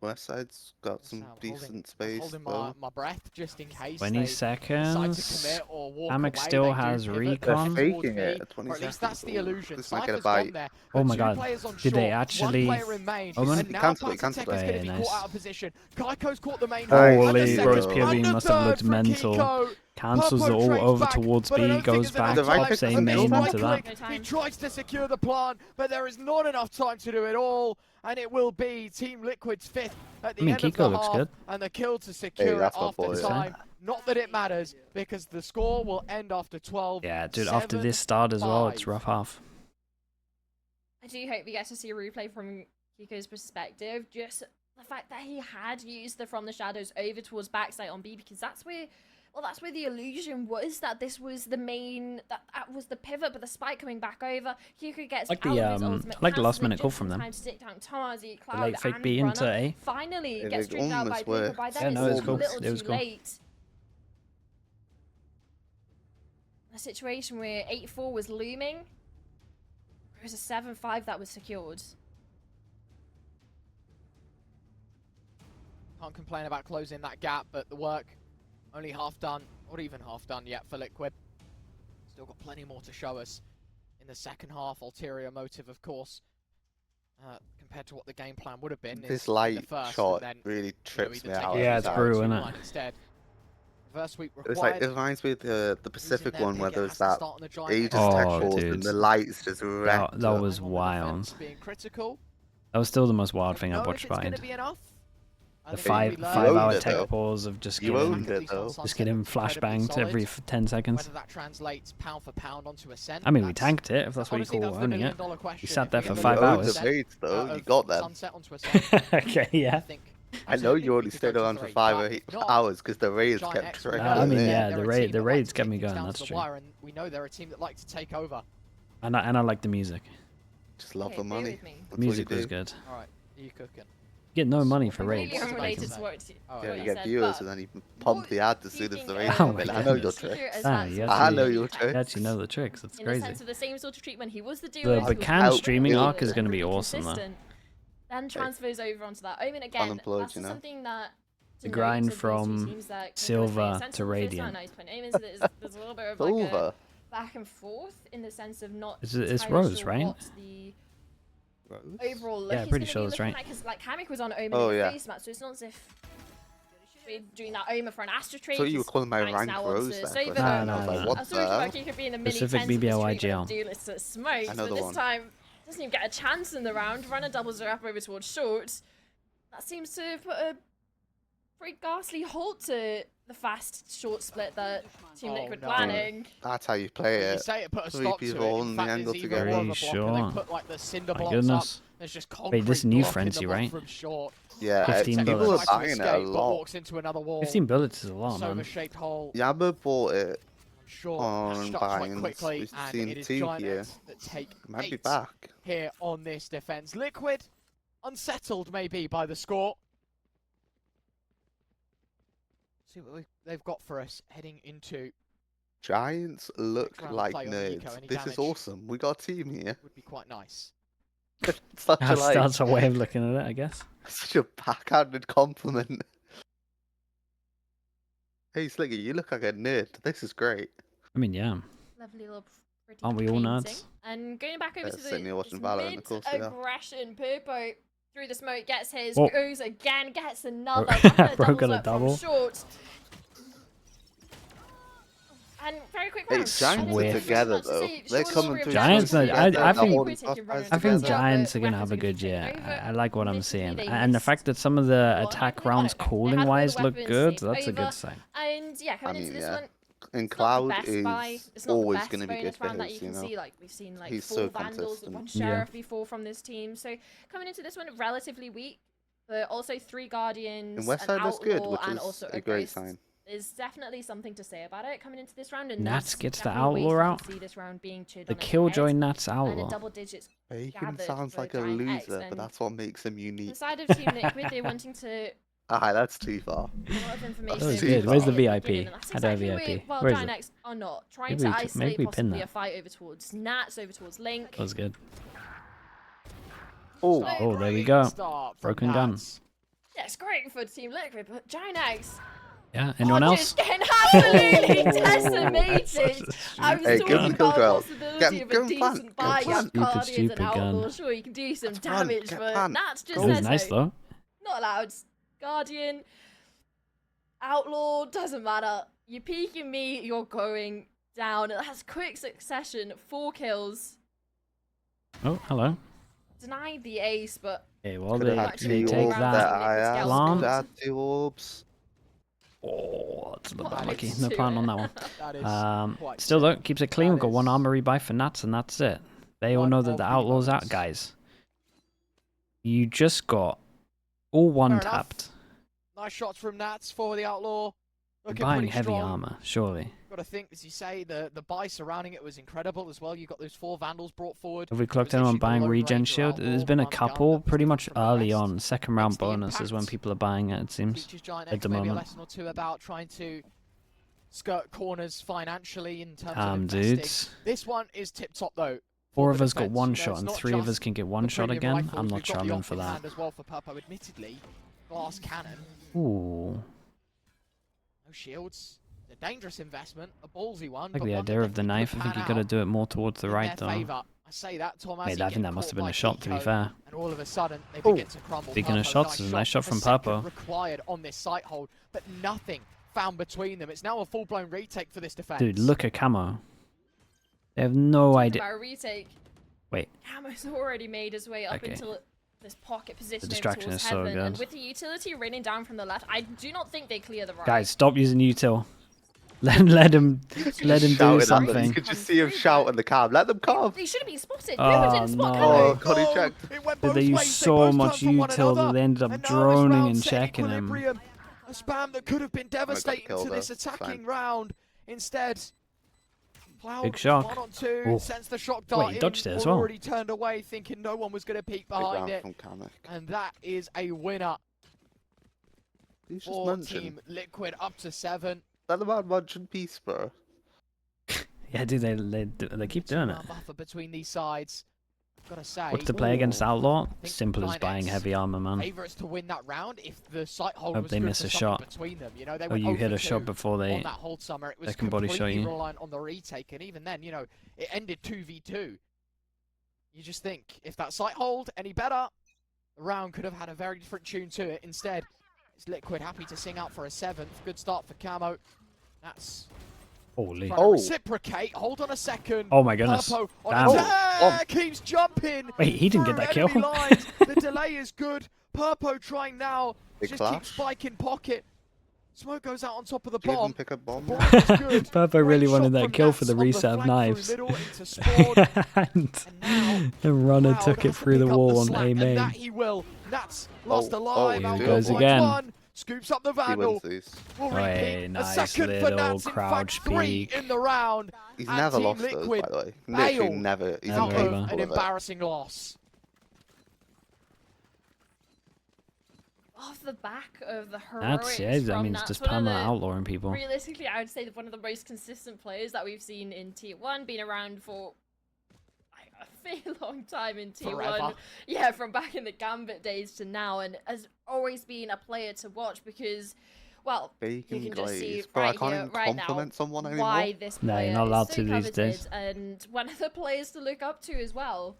Westside's got some I'm decent space holding though. my breath just in case 20 they decide to seconds. commit or walk Amek away. still They do has pivot recon. towards They're B, faking it at 20 or at least seconds. that's the Ooh, illusion. this might get a Cypher's gone bite. there. Oh my two god. players on Did they short, actually- one player in main, Omen? and He now cancelled it, Batatech is going to be Yeah, caught nice. out of position. Kaiko's caught the main. Nice. and the Holy, second, Rose POV and the must have third looked from mental. Kiko. Cancels it Purple all trades over back, towards but I B, don't think goes it's enough back, The right top pick- same the main right into Right that. click, No he time. tries to secure the plant, but there is not enough time to do it all, and it will be Team Liquid's 5th at the I mean, end of Kiko the looks half, good. and the kill to secure it that's my after boy. time. Not that it matters, because the score will end after 12. Yeah, dude, after this start as well, it's 7-5. rough half. I do hope we get to see a replay from Kiko's perspective. Just the fact that he had used the From the Shadows over towards backside on B, because that's where, well, that's where the illusion was, that this was the main, that was the pivot, but the spike coming back over. Hugo gets Like out the, of his ultimate I like the passes last and minute call just from in them. time to take down Tomazi, The Cloud, late fake and B into Runner. A. Finally It gets streaked out by almost Blue, but worked. by then Yeah, it's no, it was a cool. little It was too cool. late. A situation where 8-4 was looming. It was a 7-5 that was secured. Can't complain about closing that gap, but the work only half done, or even half done yet for Liquid. Still got plenty more to show us in the second half. Ulterior motive, of course, compared to what the game plan would have been. This is in light the first, shot and then, really trips either me take out. it Yeah, every it's easy or time. brutal, two innit? line instead. Reverse sweep It's like, required. it reminds me of the Losing Pacific their one where pick, there it was has to that start on the giant Aegis X tech Oh, force dude. and the lights just wrecked That them. was on the wild. defense being critical. That was still the most wild Don't thing know I've if watched it's gonna behind. be enough. I The think maybe five we learn You 5 owned hour it, tech though. pause of just You getting owned it, though. just getting flashbanged every 10 seconds. Whether that translates pound for pound onto Ascent. I mean, we that's- tanked it, if that's what you honestly, call that's the owning it. million-dollar question. We sat If there we for get You 5 the owned hours. the raids, though. out You of got them. Sunset onto Ascent, Okay, I yeah. think I know absolutely you we only could stayed go to around for 3, 5 but or 8 if not, hours because the raids Giant kept X, we trickling know I mean, in. yeah, they're the a raid- team the that like raids to get take me things going, down that's to the true. wire, and we know they're a team that like to take over. And I like the music. Just love Okay, the bear money. with me. That's Music what you was do. good. All right, are you cooking? Get no money for Completely raids. Completely Right. unrelated Like- to what, Oh, Yeah, right. you I get said, viewers but and then you pump what the ads as soon as speaking the of raid Oh come my in. I know your goodness. Secret tricks. as Ah, that you sort have of I to- know really your tight. tricks. You actually know the tricks. That's In the crazy. sense of the same sort of treatment he was the The duelist. Bacan streaming It'll- arc is going to be really awesome, though. consistent, then transfers over onto that. Omen again. Unemployed, That's you know. something that The to grind note of these two from teams that can Silver play Ascent to on the first Radiant. round. Nice point. Omen's there's a little bit of like a Silver. back and forth in the sense of not. It's entirely Rose, sure right? what the Rose? overall look Yeah, is pretty gonna sure be that's looking right. like, 'cause, like Hammock was on Omen Oh, in the yeah. face match, so it's not as if we're doing that Omen for an Astro trade. So you were because calling my Hammoc's rank now Rose onto there for a Saber. No, second. no, I was like, no. what I was the talking hell? about he could be in the mini Pacific tens of this treatment BBLYGL. of duelists at smokes, Another but this one. time doesn't even get a chance in the round. Runner doubles her up over towards short. That seems to put a pretty ghastly halt to the fast short split that Team Oh, Liquid no. planning. That's how you play You it. say it put a Three stop to people it. holding In the fact, angle there's even together. more of a Are you blocker. sure? They put like the cinder My blocks goodness. up. There's just concrete this new blocking frenzy, them off right? from short. Yeah, 15 people bullets. are Tries to buying it a escape, but lot. walks into another wall. 15 bullets is a lot, man. Silver-shaped hole. Yabba bought it. Short on shuts quite Binds. quickly, We've and seen it is 2 Giant here. X that take Might be 8 back. here on this defense. Liquid, unsettled maybe by the score. See what they've got for us heading into Giants look round of like play on Nico. nerds. Any This is damage? awesome. We got a team here. would be quite nice. Such a That's a way of looking at it, I guess. such a backhanded compliment. Hey Sliggy, you look like a nerd. This is great. I mean, yeah. Lovely little pretty Aren't we all painting. nerds? And going back over to Sitting here the watching Valorant, of course we are. aggression, Purpo through the smoke gets his, Oh. goes again, gets another. Bro got a up from double. Short. And very quick Hey, round. Giants I don't are think there's together, much to though. say. They're Short coming story of through Giants Giants. are- I They're think- really quick, taking I runners I think together, Giants but are going to have a weapons are good gonna year. take over. I like what I'm Admittedly, seeing. they And the missed fact that some of the well, attack they rounds had all the cooling wise look weapons, good, they that's a over. good sign. And yeah, coming into mean, this yeah. one, And it's not the Cloud best buy. is It's not the always best going to be bonus good for round that you his, can you know. see. Like we've seen, like He's 4 so Vandals with 1 consistent. Yeah. Sheriff before from this team. So coming into this one, relatively weak, but also 3 Guardians, And Westside an looks good, Outlaw, which and is also a a great Ghost. sign. There's definitely something to say about it coming into this round. And Nats gets the definitely ways Outlaw we can out. see this round being chewed The on ahead, Killjoy Nats and a Outlaw. double digits. Bacon gathered sounds for like a Giant X, loser, but and that's what makes him On unique. the side of Team Liquid, they're wanting to Ah, that's too far. a lot of information. That was good. Where's the at beginning, VIP? and that's How do I exactly VIP? where, well, Where is Giant it? X are not trying Maybe to we pin isolate possibly that. a fight over towards Nats, over towards Link. That was good. Oh, Oh, there we go. Start from Broken gun. Nats. Yeah, it's great for Team Liquid, but Giant X Yeah, anyone are else? just getting absolutely Oh. decimated. I was Hey, give talking him about the Killjoy. possibility of Give a him plant, decent give him buy. You have plant. Guardians and Stupid gun. Outlaw. Sure, you can do some Get plant, damage, get but plant. Nats just It was says nice no. though. Not allowed. Guardian, Outlaw, doesn't matter. You're peeking me, you're going down. That's quick succession, 4 kills. Oh, hello. Denied the ace, but Okay, well, could have had actually they 2 take orbs round that that. to Liquid I asked. Scouts. Plant. Could have had 2 orbs. Oh, that's a little What bit a lucky. two No plant it. on that one. That is quite Still sick. though, keeps it clean. That We've got 1 is armory buy for Nats, and that's it. They all one know that of the the Outlaw's out, moments. guys. You just got all one Fair enough. tapped. Nice shots from Nats for the Outlaw. Looking buying pretty heavy strong. armor, surely. Got to think, as you say, the buy surrounding it was incredible as well. You got those 4 Vandals brought forward. Have we It clocked was anyone literally buying below regen range or shield? outlaw, There's been a one gun couple that was pretty much different from the early rest. on. Second round Makes the bonuses when impact. people are buying it, it seems. Teaches Giant at X the maybe a moment. lesson or two about trying to skirt corners financially in terms of investing. Dudes. This one is tip top though. 4 for of the us got defense. one You know, shot it's and not 3 of just us can get one the shot premium again. rifles, I'm not we've got the traveling for off in that. hand as well for Purpo, admittedly. Glass cannon, Ooh. no shields. It's a dangerous investment, a ballsy one. I like but the one idea that of the could knife. I think pan you got to out do it more towards the in right their though. favour. I say that, Tom, as Wait, he I think that gets must have caught been by a shot, to be Kiko, fair. and all of a sudden they Oh. begin to crumble. Speaking of Purpo, shots, there's a nice shot The from second Purpo. required on this sight hold, but nothing found between them. It's now a full-blown retake for this defense. Dude, look at camo. They have no Talking idea. about a retake. Wait. Camo's already made his way up Okay. into this pocket position over distraction towards is so heaven, and good. with the utility raining down from the left, I do not think they clear the right. Guys, stop using util. Let him do Shouting at them. something. You could just see him shout on the cam. Let them come. They should have been spotted. Oh, Purpo didn't spot no. Camo. Oh, God, he checked. It went Dude, both they use ways. so both much turned from one util that another. they ended up And now this droning round and set checking him. equilibrium. A spam that could have been devastating kill to this though. It's attacking fine. round. Instead, Cloud Big shock. 1 on 2, Oh. sends the shock Wait, dart he dodged in, it as well. already turned away, thinking no one was going to peek Big behind round it. from Kamek. And that is a winner He's just for munching. Team Liquid, up to 7. Let the man munch in peace, bro. Yeah, dude, they keep doing it. Two-round buffer between these sides. Gotta say. What's the play against Outlaw? think Simple as Giant buying X heavy armor, man. Favourites to win that round if the sight hold Hope was they good miss for a something shot. between them. You know, they Or went you 0 hit for a shot 2 before on they. that hold summer. It was they can body shot completely you. reliant on the retake, and even then, you know, it ended 2v2. You just think if that sight hold any better, the round could have had a very different tune to it. Instead, it's Liquid happy to sing out for a 7th. Good start for Camo. That's Holy. trying to Oh. reciprocate. Hold on a second. Oh my goodness. Purpo on Damn. attack, keeps jumping. Wait, he didn't get through that kill. enemy lines. The delay is good. Purpo trying now. Big Just keep clash. spiking pocket. Smoke goes out on top of the Didn't bomb. pick up bomb. Bomb is good. Purpo Great really wanted shot that from kill for the Nats on reset of flank through knives. middle into spawn. And And now the runner Cloud took it has to through the pick up wall on slack, A and main. that he will. Nats lost Oh, alive. here Out he goes finds again. one. Scoops up the He Vandal. wins these. Will Oi, repeat. A nice second for little Nats. In crouch fact, 3 peek. in the round. He's And never Team lost those, Liquid by the way. Literally bail never. He's Never out ever. of incapable an of it. embarrassing loss. Off the back of the That's heroics yeah. I from mean, it's Nats, just one of perma the- outlawing people. Realistically, I would say that one of the most consistent players that we've seen in Tier 1, been around for like, a fair long time in Tier Forever. 1. Yeah, from back in the Gambit days to now, and has always been a player to watch because, well, Bacon you can just see glaze. Bro, I right can't here, even right now, compliment someone anymore. why this No, you're player not allowed is to so these coveted, days. and one of the players to look up to as well.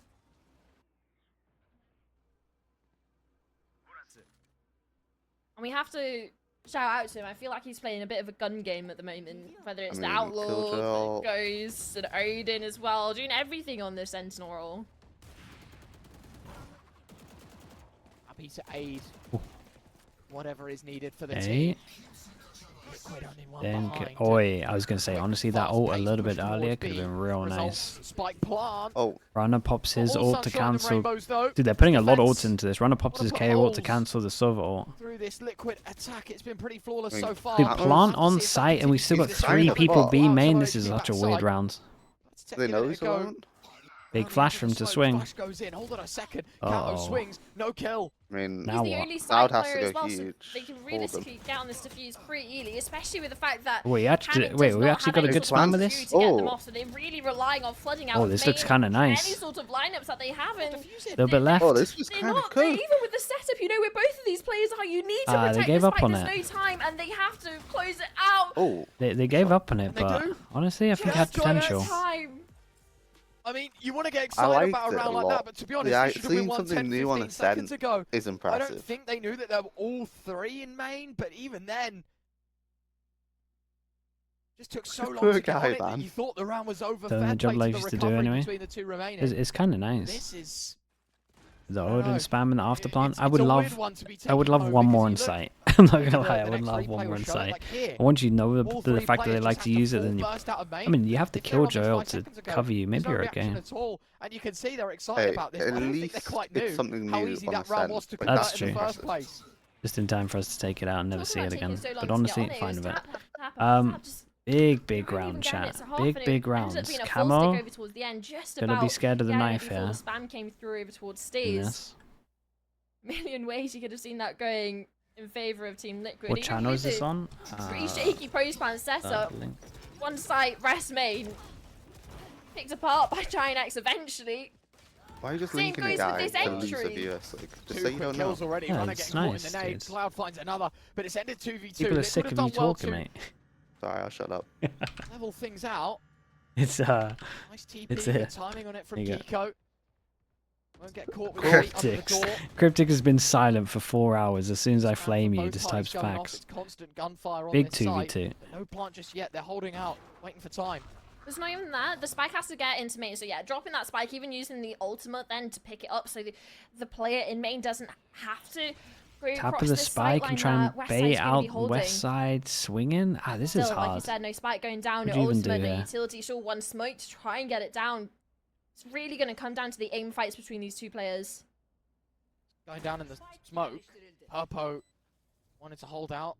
And we have to shout out to him. I feel like he's playing a bit of a gun game at the moment. Whether it's the mean, Outlaw, Killjoy. the Ghost, and Odin as well. Doing everything on the Sentinel role. Happy to aid Ooh. whatever is needed for the Hey. team. Liquid only one Then, behind. oi, I was gonna say, Quick, honestly, that ult a fast-paced little push bit earlier towards could have B. been real Results, nice. Spike plant. Oh, Runner pops his All ult to sunshine and cancel. rainbows, though. Dude, they're putting a lot of Defense. ults into this. Runner pops Wanna his put K ult to holes cancel the Sova ult. Through this Liquid attack, it's been pretty flawless I mean, so far. Dude, Atlas- We'll plant have to on see if that site and we still got continues this 3 round. people Wow, B main. so This is keep such a that weird side. round. Let's take they it know a he's go. around. Big Running flash into for him the to smoke, swing. Flash goes in. Hold on a second. Count those Uh-oh. swings. No kill. I mean, Now He's the what? only side Cloud has player to as go well, so huge they can for them. realistically get on this defuse pretty easily, especially with the fact that We actually, Cannon wait, does we not actually have got a any good sort spam of with queue this. to get them Oh. off, so they're really relying on flooding out Oh, this looks main kind of and nice. any sort of lineups that they have, and Little bit left. oh, this was they're kind of not. cool. Even with the setup, you know, where both of these players are, you need to Ah, they protect gave this up fight. on There's no time, and they have to close it out. Oh, They gave up on it, They but do? honestly, I think it Just had try that potential. Time. I mean, you want to get I excited liked about a it a round like lot. that, but to be honest, Yeah, you should have seeing been won something 10, new on 15 seconds Ascent ago. is I don't impressive. think they knew that they were all 3 in main, but even then, just took so long Poor to get guy, on it that man. you thought the round was over. Doing Fair the job play like to used the to do recovery anyway. between the 2 remaining. It's kind of nice. This is The I don't Odin know. spam and the after plant. It's I would a love, weird one to be I would taking love home one because more you in look sight. I'm not maybe gonna the lie, I would next love replay one more will in show it, sight. like here, Once you know all the 3 fact that they players like just to have use it, full then you. burst out of main. I mean, you have to If they're kill on this Joel 5 to seconds ago, cover you. there's Maybe no you're reaction okay. at all, and you can see they're excited Hey, about this. at But I don't think least they're quite it's new something how new easy on that round Ascent. was to Like, convert That's in the true. first place. Just in time for us to take it out and never Talk see about it taking again. so long But to get honestly, on it, it fine was with it. tap, tap, tap, tap, tap, just Big couldn't round even get it chat. to half, and Big it ended up rounds. being a full stick Camo over towards the end, just gonna be about scared of the getting it knife before here the spam came through over towards in Stays. this. Million ways you could have seen that going in favour of Team Liquid. What Even channel is with this the on? pretty shaky post plan setup. Link. One site, rest main, picked apart by Giant X eventually. Why are you just Same linking a goes with guy this to lose a entry. viewers? Like, just Two say you quick don't know. kills already. Yeah, Runner it's getting caught nice, in the nade. dude. Cloud finds another, but it's ended 2v2. People are Liquid sick have of done you well talking, to mate. Sorry, I'll shut up. level things out. It's Nice TP, It's good it. timing on it from There you Kiko. Won't get caught with the feet under the Cryptics. door. Cryptic has been silent for 4 hours. As soon as I Scan flame from you, both just parties types going off. facts. It's constant gunfire on Big this site, 2v2. but no plant just yet. They're holding out, waiting for time. There's not even that. The spike has to get into main. So yeah, dropping that spike, even using the ultimate then to pick it up, so the player in main doesn't have to go Tap across of the this spike sight and line try and that West bait Side's gonna be out holding. west side swinging. Ah, this is Still, like you hard. said, no spike going down. What'd No you even do ultimate, no here? utility. Sure, one smoke to try and get it down. It's really going to come down to the aim fights between these two players. Going down in the smoke. Purpo wanted to hold out.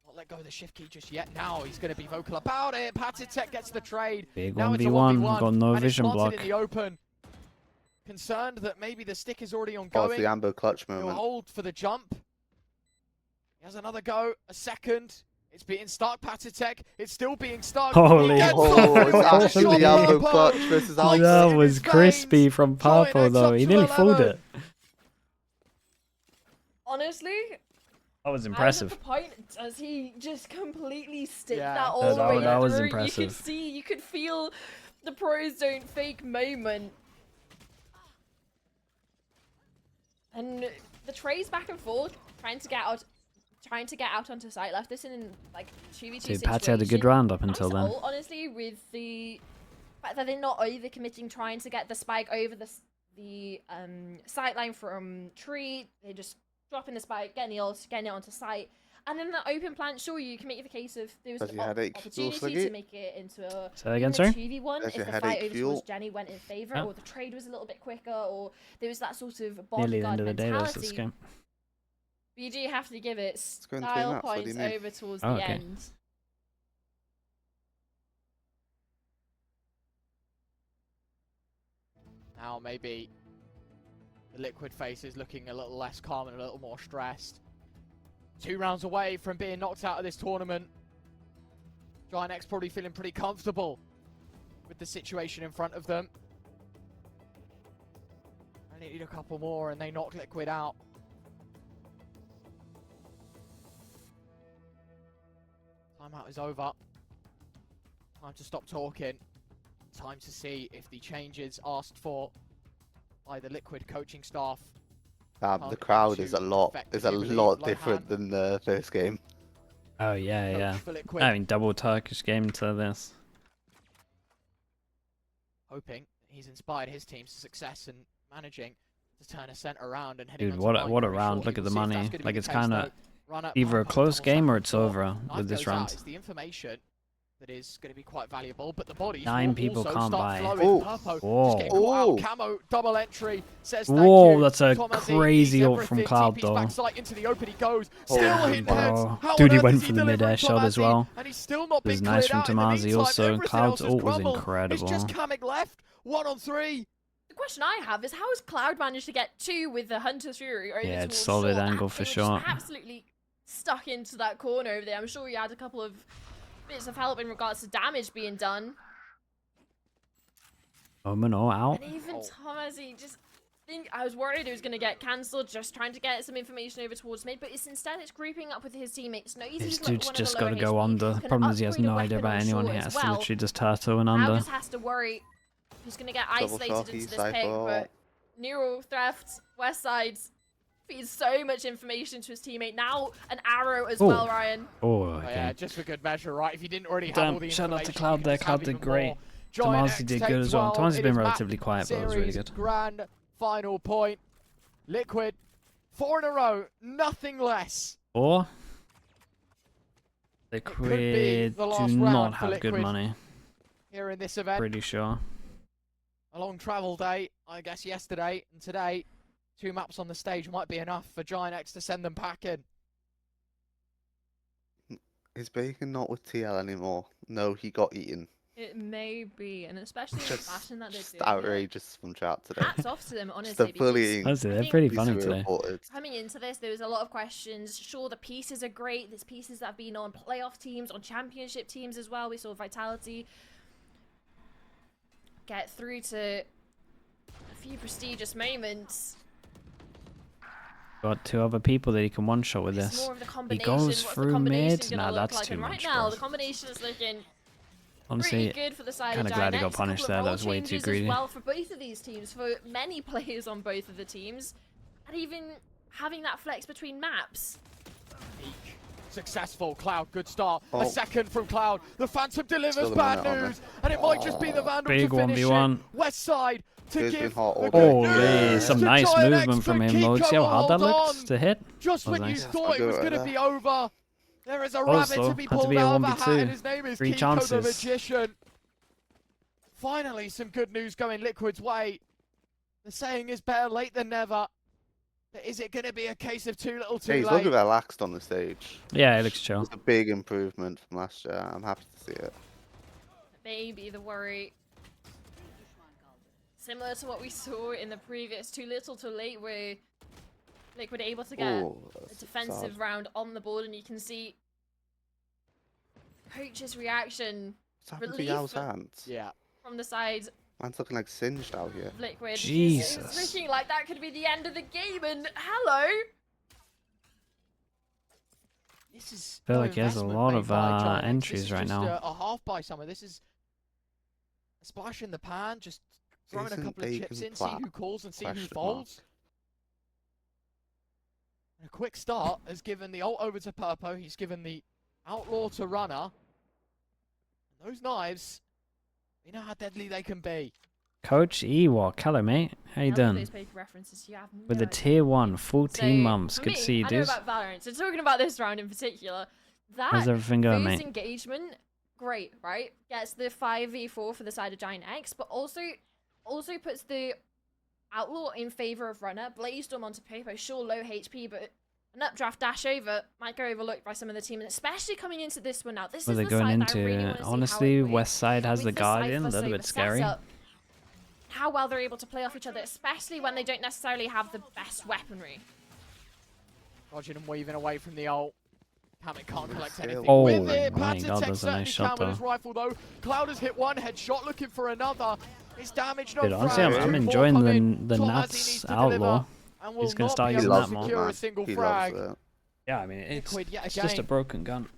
Not let go of the shift key just yet. Now he's going to be vocal about it. Patitek gets the trade. Big Now it's a 1v1. 1v1, Got no and it's vision spotted block. in the open. Concerned that maybe the stick is already Oh, it's ongoing. the Amber clutch He'll moment. hold for the jump. He has another go. A second. It's being stuck. Patitek. It's still being stuck. Holy He gets Oh, off Oh, with it's a actually shot. Amber Purpo. clutch versus Ice That in was his crispy veins. from Giant Papo X though. up He to nearly fooled 11. it. Honestly, That was I was at impressive. the point, does he just completely stick Yeah. that all Yeah, the that way was- that was through? impressive. You could see, you could feel the pros don't fake moment. And the trays back and forth, trying to get out onto site. Left this in like 2v2 Dude, situation. Patty had a good round up Nice until then. ult, honestly, with the fact that they're not overcommitting, trying to get the spike over the sight line from tree. They're just dropping the spike, getting the ult, getting it onto site. And in the open plant, sure, you can make the case of there was Does an your headache fuel opportunity sluggy? to make it into a Say that again, even sorry? a 2v1 Does if your the fight headache over fuel? towards Jenny went in favour, Yeah. or the trade was a little bit quicker, or there was that sort of Nearly the bodyguard end of the day, mentality. this game. But you do have to give it going three style maps, what do you points mean? over towards Oh, the okay. end. Now maybe the Liquid face is looking a little less calm and a little more stressed. 2 rounds away from being knocked out of this tournament. Giant X probably feeling pretty comfortable with the situation in front of them. They need a couple more and they knock Liquid out. Timeout is over. Time to stop talking. Time to see if the changes asked for by the Liquid coaching staff. The crowd is a lot Effectively, different than the first game. Oh, yeah, Coach yeah. for Liquid, I mean, double Turkish game to this. hoping he's inspired his team's success and managing to turn Ascent around and heading Dude, onto what a very round. shortly. Look at the We'll see if money. that's gonna be Like, the it's case, kind though. of Runner, either a Purpo, close double game or tap it's on the over floor. with this Knife goes out. round. It's the information that is going to be quite valuable, but the bodies 9 will people also can't start buy. flowing. Oh. Purpo Whoa. just getting caught out. Oh. Camo, double entry, says thank Whoa, you. that's a Tomazi crazy needs ult from everything. Cloud, TP's though. backside into the open he goes. Holy Still hitting bro. heads. How Dude, on he earth went is for the delivering mid-air from shot as Azzy? well. And he's still not It was been nice cleared from out. In the Tomazi meantime, also. everything Cloud's else has ult was crumbled. incredible. It's just Kamek left. 1 on 3. The question I have is how has Cloud managed to get 2 with the Hunter's Fury over Yeah, it's towards solid short? angle That for thing was just sure. absolutely stuck into that corner over there. I'm sure he had a couple of bits of help in regards to damage being done. Omano out. And even Tomazi just I was worried it was going to get cancelled, just trying to get some information over towards mid, but it's grouping up with his teammates. No, This dude's just got to go under. The Can problem is he has upgrade a no idea weapon about on anyone. short He as has to well. literally just turtle and Now under. just has to worry he's going to get Double isolated Sharky, into this pick, Cypher. but Neural, Theft, West Side feeds so much information to his teammate. Now an arrow as Ooh. well, Ryan. Oh, Oh, yeah, okay. just for good measure, right? If you didn't already have Damn, all the shout out to information, Cloud you there. can just Cloud have did even great. more. Giant Tomazi X did take good as well. 12. Tomazi's It been is map relatively quiet, but it was really series good. Grand final point. Liquid, 4 in a row, nothing less. Or could be Liquid the do last not round for have good Liquid. money. Here in this event. Pretty sure. A long travel day, I guess yesterday and today. 2 maps on the stage might be enough for Giant X to send them packing. Is Bacon not with TL anymore? No, he got eaten. It may be, and especially the fashion that they're Just doing. Like, outrageous from chat today. hats off to them, Just honestly. a Because bullying Honestly, I they're think pretty needs funny to be today. reported. coming into this, there was a lot of questions. Sure, the pieces are great. There's pieces that have been on playoff teams, on championship teams as well. We saw Vitality get through to a few prestigious moments. Got 2 other people that he can one-shot with It's this. more of the He combination. goes What's the through combination mid. gonna Nah, look that's like? too And right much, now, bro. the combination is looking Honestly, pretty good for the side kinda of glad he Giant got X. punished A there. couple That of was role way too changes greedy. as well for both of these teams, for many players on both of the teams, and even having that flex between maps. Successful. Cloud, good start. Oh. A second from Cloud. The Phantom delivers Still a bad minute on news, and it might just be the Vandal Big to finish 1v1. it. West side to He's give been hot all the day. good Holy, news some to nice Giant X, movement from but him, though. Kiko See how will hard that hold looks on. to hit? Just That was when you nice. thought it I'll was go right going to be there. over, there is a Also, rabbit to be had to pulled be a out of a hat, 1v2. and his name is 3 Kiko the chances. Magician. Finally, some good news going Liquid's way. The saying is better late than never. But is it going to be a case of too little too Yeah, he's late? looking relaxed on the stage. Yeah, it looks chill. It's a big improvement from last year. I'm happy to see it. Maybe the worry. Similar to what we saw in the previous Too Little Too Late, where Liquid able to get Ooh, a that's defensive sad. round on the board, and you can see Coach's reaction What's happened to relief Yao's hands? Yeah. from the side Man's looking like singed out here. of Liquid. because Jesus. It's looking like that could be the end of the game, and hello! This is Feel no like he has a investment lot made of, by Giant X. entries This is right just now. A half by summer. This is a splash in the pan, just throwing a Isn't couple of chips Bacon in, see who flat? calls and see who Question mark. folds. And a quick start has given the ult over to Purpo. He's given the outlaw to runner. And those knives, we know how deadly they can be. Coach Ewok, hello, mate. How you Now look at doing? those paper references, you have no With the idea. tier 1, 14 So, months. for Good me, to see you, I know dudes. about Valorant, so talking about this round in particular, How's that everything going, first mate? engagement, great, right? Gets the 5v4 for the side of Giant X, but also puts the Outlaw in favour of Runner. Blazdorm onto Popo, sure low HP, but an updraft dash over might go overlooked by some of the team, and especially coming into this one now. This What is are the they going side that I really into? want to see how it Honestly, plays. West Side has With the Guardian, a Cypher, little so bit the scary. setup, how well they're able to play off each other, especially when they don't necessarily have the best weaponry. Dodging and weaving away from the ult. Hammett can't collect anything Oh with it. my Panther God, Tech that's a nice certainly shot, can with his though. rifle though. Cloud has hit one headshot, looking for another. It's damage, no Dude, honestly, frags. I'm 2 more enjoying coming. the Tom as he nuts needs to outlaw. deliver and will He's gonna not start be using able that to more. secure a Man, single he frag. loves it. Yeah, I mean, it's Liquid yet just a again, broken gun.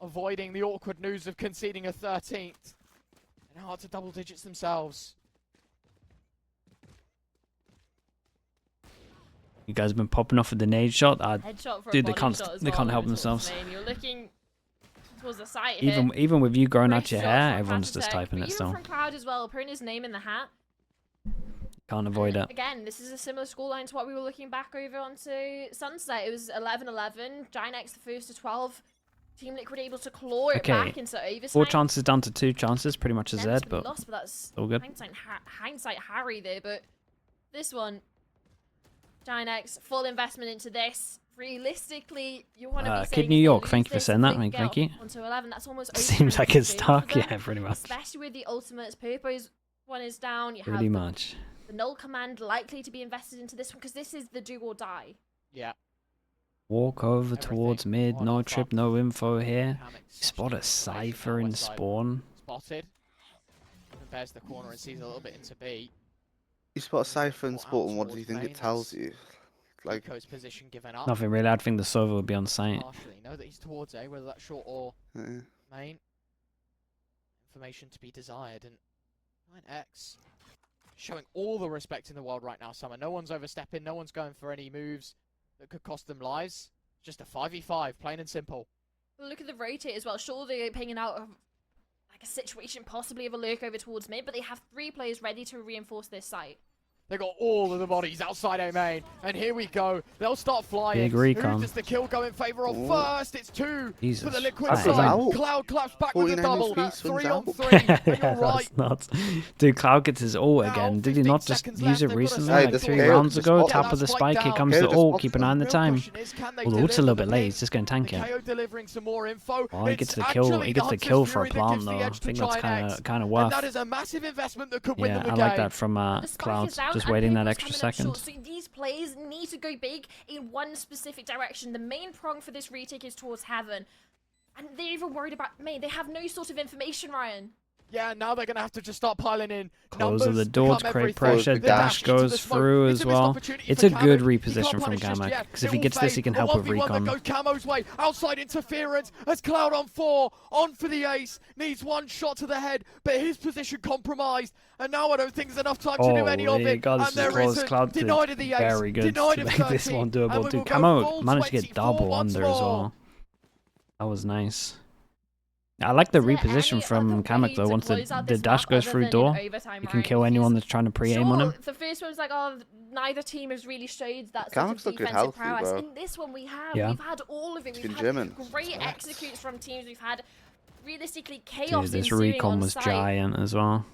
avoiding the awkward news of conceding a 13th. And hard to double digits themselves. You guys have been popping off with the nade shot. Headshot for Dude, a they body can't- shot as they well, can't help over towards themselves. main. You're looking towards the site Even with you growing out Great your shot hair, from everyone's Panther just Tech, typing but it even still. from Cloud as well, putting his name in the hat. Can't avoid it. Again, this is a similar scoreline to what we were looking back over onto Sunset. It was 11-11. Giant X the first to 12. Team Liquid able to claw it Okay, back into overtime. 4 chances down to 2 chances, pretty much a Z, Never's been but lost, but that's all good. hindsight Harry there. But this one, Giant X, full investment into this. Realistically, you want to be Kid saying New if they York, lose thank you for this, saying if that, they can mate, get thank you. Onto 11, that's almost Seems like it's stuck, yeah, pretty much. Especially with the ultimates. Purpo's one is down. You have Pretty much. the null command likely to be invested into this one because this is the do or die. Yeah. Walk over Everything towards mid, on no offer. trip, no info here. Hammett Spot a exceptional information Cypher now, in West side. spawn. Spotted. Compares the corner and sees a little bit into B. You spot a Is it Cypher and more out Sport, and what do you towards think it main? tells you? Like, Nico's position given up. Nothing really, I'd think the server would be on site. Partially. Know that he's towards A, whether that's short or eh. main. Information to be desired. And 9X showing all the respect in the world right now, Summer. No one's overstepping, no one's going for any moves that could cost them lives. Just a 5v5, plain and simple. Look at the rotate as well. Sure, they're pinging out of like a situation possibly of a lurk over towards mid, but they have 3 players ready to reinforce this site. They got all of the bodies outside A main, and here we go. They'll start flying. Big recon. Who does the kill go in favor of Ooh. first? It's 2 for Jesus. the Liquid That's side. out. Cloud claps back with 14 a double. HP swings 3 on out. 3. And Yeah, you're right. that's nuts. Dude, Cloud gets his ult Now, again. Did he 15 not just seconds use left. it They've got a recently, second like this 3 Gale rounds just ago? spotted Tap that of the spike spike, here down. comes Gale the just ult, spotted keep an them. eye on the Real time. question is, can they Well, the ult's a deliver little the bit late, ping? he's just going to tank it. KO delivering some more info. Oh, he It's gets the kill. actually He gets the Hunter's kill for a Fury that plant gives the though. I edge to think that's Giant kind of And worth. that is a massive investment that could win Yeah, them the I game. like that from The spike Cloud. is down, Just and waiting that Pivotal's extra coming up second. short, so these players need to go big in one specific direction. The main prong for this retake is towards Heaven. And they're even worried about main. They have no sort of information, Ryan. Yeah, now they're going to have to just start piling in. Close of the Numbers door to become create everything. pressure. The Dash into the goes smoke. through It's as a missed well. opportunity It's for a good Kamek. He reposition can't from punish just Kamek. yet. Because if It he will gets this, he fade. can A help with 1v1 that recon. goes Camo's way. Outside interference as Cloud on 4. On for the ace. Needs one shot to the head, but his position compromised. And now I don't think there's enough time to do any of Holy it. God, this And is there close. isn't. Cloud did Denied of the ace. very good Denied to of make 13. this one And doable. we will Dude, go Camo full managed to get 24 double once under as more. well. That was nice. I like the Is there reposition any from other way Kamek though. to Once close out the this dash map goes other through than in door, overtime, you can Ryan? kill anyone Because that's trying to pre-aim on him. sure, the first one was like, oh, neither team has really showed that sort Kamek's of looking defensive healthy, prowess. bro. In this one, we have. Yeah. We've had all of it. Been We've gymming. had great Nice. executes from teams. We've had realistically Dude, chaos this ensuing recon on was site. giant as well.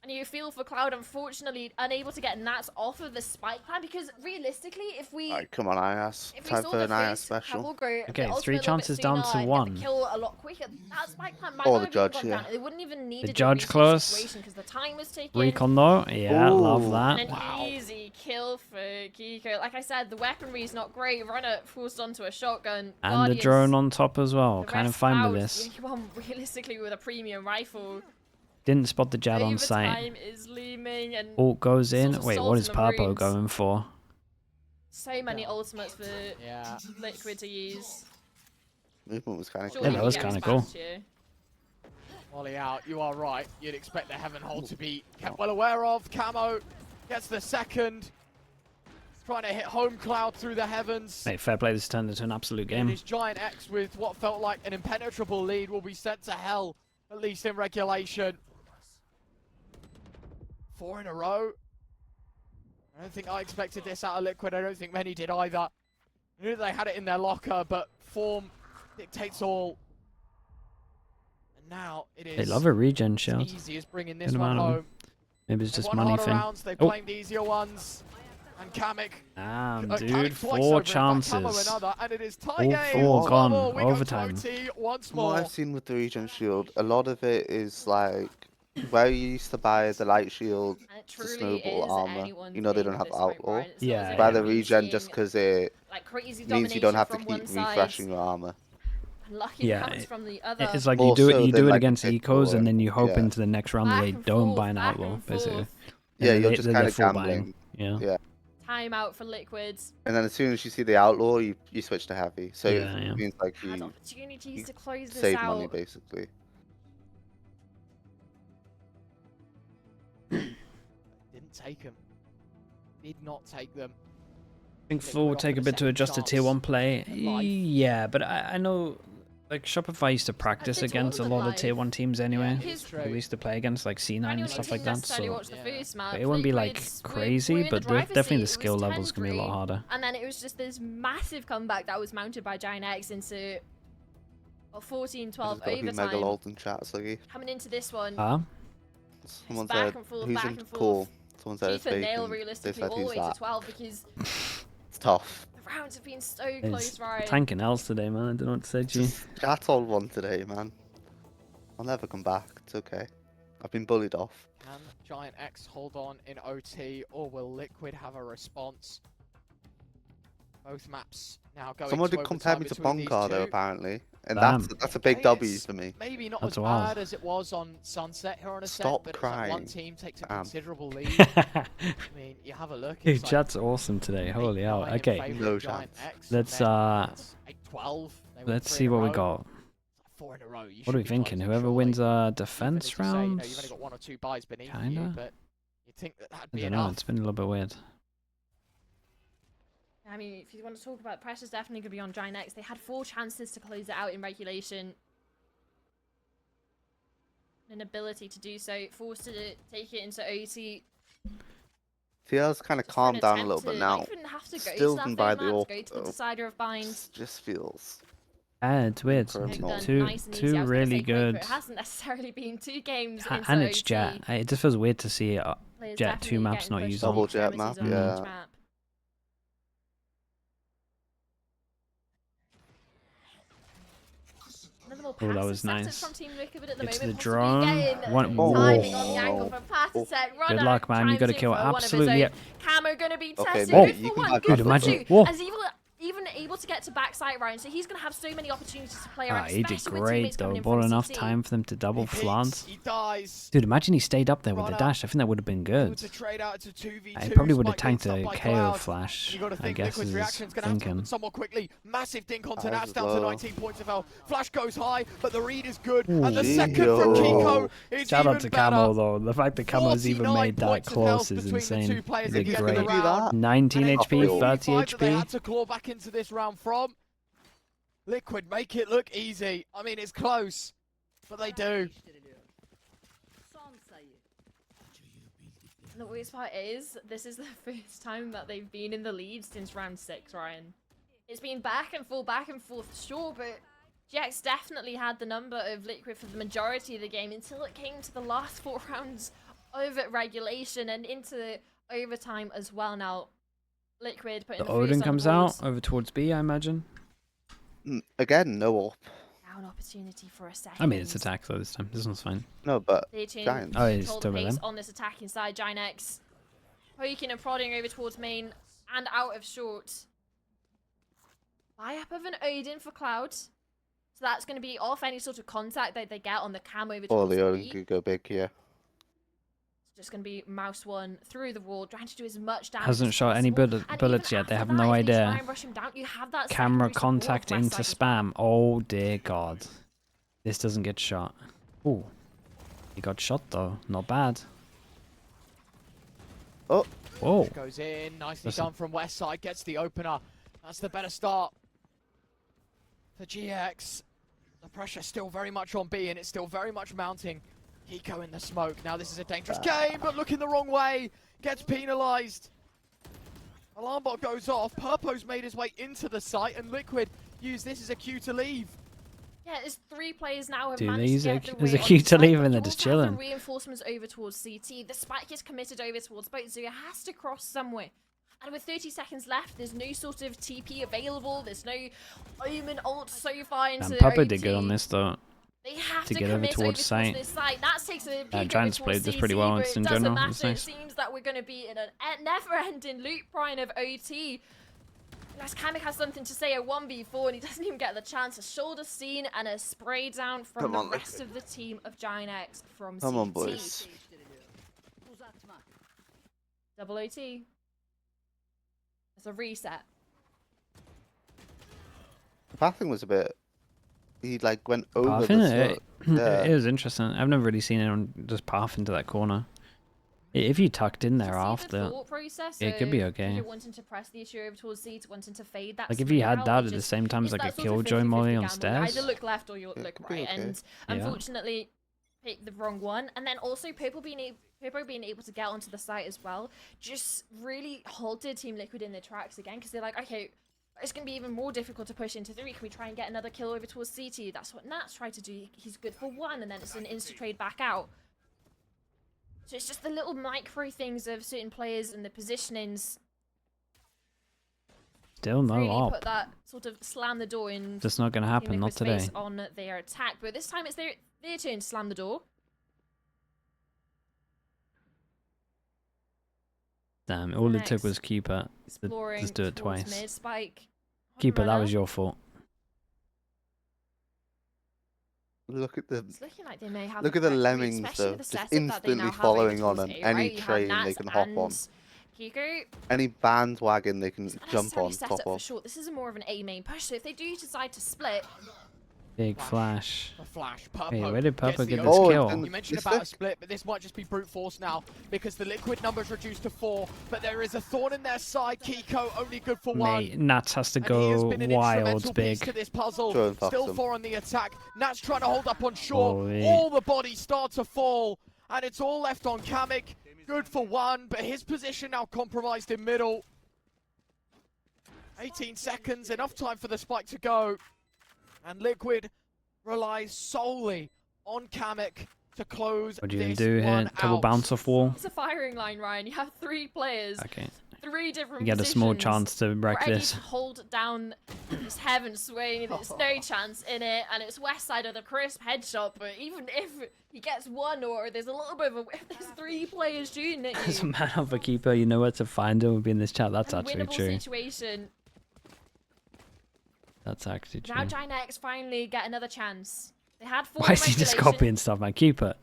And you feel for Cloud, unfortunately, unable to get Nats off of the spike plan because realistically, if we Alright, come on, IAS. if we Time saw for the an IAS first special. couple go Okay, the 3 ultimate a little bit chances down sooner to and 1. get the kill a lot quicker, that spike plan might Or not the have judge, gone yeah. down. They wouldn't even need The judge close. because the time was taken. Recon though, yeah, love Ooh. that. And an easy kill for Kiko. Like I said, the weaponry is not great. Runner forced onto a shotgun. And the Guardians, drone on top as well. the Kind of rest fine with out. this. You won realistically with a premium rifle. Didn't spot the Jad on sight. Overtime is looming and Ult goes in. sort of Wait, salt what in is the Purpo wounds. going for? so many ultimates for Yeah. Liquid to use. Movement was kind of Surely Yeah, that he was gets kinda back cool. to you. Volley out, you are right. You'd expect the Heaven hold to be kept well aware of. Camo gets the second. Trying to hit home Cloud through the Heavens. Hey, fair play. This turned into an absolute And game. his Giant X with what felt like an impenetrable lead will be sent to hell, at least in regulation. 4 in a row. I don't think I expected this out of Liquid. I don't think many did either. I knew they had it in their locker, but form dictates all. And now it is They love a regen as shield. easy as bringing this Good one amount of them. home. Maybe it's They've just won money harder thing. rounds, they've Oh. claimed easier ones. And Kamek, Damn, Kamek dude. twice 4 over, in fact, Camo chances. another, and it is tie All game. 4 gone. Double. We go to Overtime. OT once From what more. I've seen with the Regen Shield, a lot of it is like where you used to buy the light shield, And it the truly snowball is armor. anyone's You know they game don't at have this point, outlaw. Brian. It's not Yeah, as if Buy yeah. the we've been regen just seeing, because it like crazy means you don't domination have to from keep one side, refreshing your armor. and lucky Yeah, comes from the other. It's like you More do it, so you than, do it like, against pick ecos, or- and then you hope yeah. into the next round that Back they and don't forth, buy an back outlaw, and basically. forth. And Yeah, then you're they- just they're kind of full buying. gambling. Yeah. Yeah. Time out for Liquids. And then as soon as you see the outlaw, you switch to heavy. So Yeah, it yeah. means like Had you opportunities to close this save out. money basically. Didn't take them. Did not take them. I think Liquid Full will offered take a a bit to second adjust to chance tier 1 play. at life. Yeah, but I know, like, Shopify used to practice did to against a all of them lot of tier live. 1 teams anyway. Yeah, it's true. We used to play against, like, C9 For and anyone stuff who like didn't that, necessarily so watch the Yeah. first match, it wouldn't be, like, Liquids were crazy, in the but driver's definitely seat. the It skill was level's going to be a lot 10-3, harder. And then it was just this massive comeback that was mounted by Giant X into 14-12 Mega overtime. old in chat, Sluggy. Coming into this one, Ah, Someone back said and forth, who's back in and forth. cool. Someone said it's keep a nail bacon. They realistically said all the who's way to that? 12 because It's tough. the rounds have been so it's close, right? tanking else today, man. I don't know what to say to you. Chat all one today, man. I'll never come back. It's okay. I've been bullied off. Can Giant X hold on in OT, or will Liquid have a response? Both maps now going Someone to did compare overtime me to between these Boncar though, two. apparently, and Damn. that's a big Okay, W it's for me. Maybe not That's as wild. bad as it was on Sunset here on Ascent, Stop but it's like one crying. team takes a Damn. considerable lead. I mean, you have a look. Dude, It's like chat's awesome today. Holy hell. 8-9 in Okay, favour No of Giant chance. X, let's, and then it's 8-12. They win let's 3 see in a what we row. got. 4 in a row. You What are should we be thinking? closing, Whoever surely. wins Even as defense you say, you know, rounds? you've only got 1 or 2 buys beneath you, Kinda. but you'd think that that'd I be don't know. enough. It's been a little bit weird. I mean, if you want to talk about pressure's definitely going to be on Giant X. They had 4 chances to close it out in regulation. An ability to do so, forced to take it into OT. TL's kind of Just for an calmed down a attempt little bit to, now. Like, even have to go Still to that didn't third buy map, the to AWP, go to the though. decider of bind. Just feels. It's weird. Current They've moment. done Two nice and easy. I two was gonna really say quick, good. but it hasn't necessarily been 2 games into And it's OT. Jet. It just feels weird to see Players Jet 2 definitely maps getting not pushed used to on. Double the Jet extremities map, of yeah. each map. Another more Oh, that passive was setup nice. from Team Liquid at the Get to moment. the Possibly drone. getting One. timing on the Oh. angle from Patasek. Good luck, man. You gotta kill absolutely. Camo gonna be Okay, tested. maybe Good you for can one, buy good for imagine- two. Whoa. As even able to get to backside Ryan, so he's gonna have so many opportunities to play around. He did especially with great teammates coming though. in Bought from enough CT. time for them to double He peeks, flaunt. he dies. Dude, imagine he stayed up there with the Runner. dash. I think that would have been Able good. to trade out to 2v2. He probably would have Spike tanked beats up a by KO Cloud. flash. You got to I think guess Liquid's is reaction's going to have to thinking. happen somewhat quickly. Massive dink onto Eyes Nats as down to well. 19 points of health. Flash goes high, but the read is good. Ooh. And the second from Gio. Kiko is Shout even out to better. Camo though. The fact that Camo's even 49 made that points of close health is between the insane. two players He at did the end of the great. round. 19 And it's HP, 45 30 that they HP. had to claw back into this round from. Liquid make it look easy. I mean, it's close, but they do. And the worst part is, this is the first time that they've been in the lead since round 6, Ryan. It's been back and forth, sure, but GX definitely had the number of Liquid for the majority of the game until it came to the last 4 rounds of regulation and into overtime as well. Now, Liquid putting The the first Odin on comes the board. out over towards B, I imagine. Again, no AWP. Now an opportunity for a second. I mean, it's attack though this time. This one's fine. No, but Stay tuned. Giants. Oh, he's Control still the with pace them. on this attack inside Ginex. Poking and prodding over towards main and out of short. Buy up of an Odin for Cloud. So that's going to be off any sort of contact that they get on the cam over or towards the Odin B. could go big here. It's just going to be mouse one through the wall, trying to do as much damage Hasn't as shot any possible. And bullets even yet. They after have that, no if they try idea. and rush him down, you have that Camera secondary support contact of West into side as well. spam. Oh dear God. This doesn't get shot. Ooh. He got shot though. Not bad. Oh, Whoa. Goes in, nicely Listen. done from West Side, gets the opener. That's the better start for GX. The pressure still very much on B, and it's still very much mounting. Hiko in the smoke. Now this is a dangerous game, but looking the wrong way. Gets penalised. Alarm bot goes off. Purpo's made his way into the site, and Liquid use this as a cue to leave. Yeah, there's 3 players now have Dude, managed he's to a- get the there's a way on queue the to site, leave but and they're you just also have the chilling. reinforcements over towards CT. The spike is committed over towards both, so it has to cross somewhere. And with 30 seconds left, there's no sort of TP available. There's no Omen ult so far into And the Papa OT. did good on this though. They have to to get over commit towards site. this site. That takes a peek over Giants towards played this CT, pretty well but in it doesn't general. matter. It's nice. It seems that we're going to be in a never-ending loop, Brian, of OT. Unless Kamek has something to say, a 1v4, and he doesn't even get the chance. A shoulder seen and a spray down from Come the on, rest Liquid. of the team of Giant X from Come CT. on, boys. Double OT. It's a reset. The passing was a bit. He like went over Pathing the it, slope. Yeah. it was interesting. I've never really seen anyone just path into that corner. If you tucked in You there can see the after, thought process it could be of okay. either wanting to press the issue over towards C to wanting to fade that. like if you smear had out, that or at the just- same time as it's like a that sort of killjoy 50-50 molly on gamble. You stairs. either look left or you It look could be right, okay. and Yeah. unfortunately, pick the wrong one. And then also Purple being able to get onto the site as well just really halted Team Liquid in their tracks again, because they're like, okay, it's going to be even more difficult to push into 3. Can we try and get another kill over towards CT? That's what Nat's tried to do. He's good for 1, and then it's an insta trade back out. So it's just the little micro things of certain players and the positionings Still no really op. put that sort of slam the door in Just not gonna happen. Team Not Liquid's today. face on their attack. But this time it's their turn to slam the door. Damn, all it Next. took was Keeper. Exploring Just do it towards twice. mid. Spike. Keeper, that runner. was your fault. Look at the It's looking like they may have Look a at the correct read, lemmings, especially though, with the just setup that they instantly now have over following on towards an- A, any right? You have train they Nats can hop on. and Kiko. any bandwagon they can It's not jump necessarily on set top up for of. sure. This is more of an A main push. So if they do decide to split, Big flash. A flash. Purpo Hey, where did gets Purpo the get opener. this Oh, kill? it's in- You mentioned Is about a it? split, but this might just be brute force now because the Liquid number's reduced to 4, but there is a thorn in their side. Kiko only good for 1. Mate, Nats has to And he has go been an wild instrumental piece big. to this puzzle. Drone past Still him. 4 on the attack. Nat's trying to hold up on shore. Holy. All the bodies start to fall, and it's all left on Kamek. good for one, but his position now compromised in middle. 18 seconds, enough time for the spike to go. And Liquid relies solely on Kamek to close What are you this gonna do here? one Double out. bounce off wall. It's a firing line, Ryan. You have 3 players, Okay. 3 different You get a small positions, chance to wreck ready this. to hold down this heaven swing. There's no chance in it, and it's West side of the crisp headshot. But even if he gets one, or there's a little bit of a, if there's 3 players shooting at As a you, man of a keeper, you know where to find him. Would be in this chat. That's a actually winnable true. situation. That's actually true. Now Giant X finally get another chance. They had 4 Why is he just regulation. copying stuff, man? Keep it.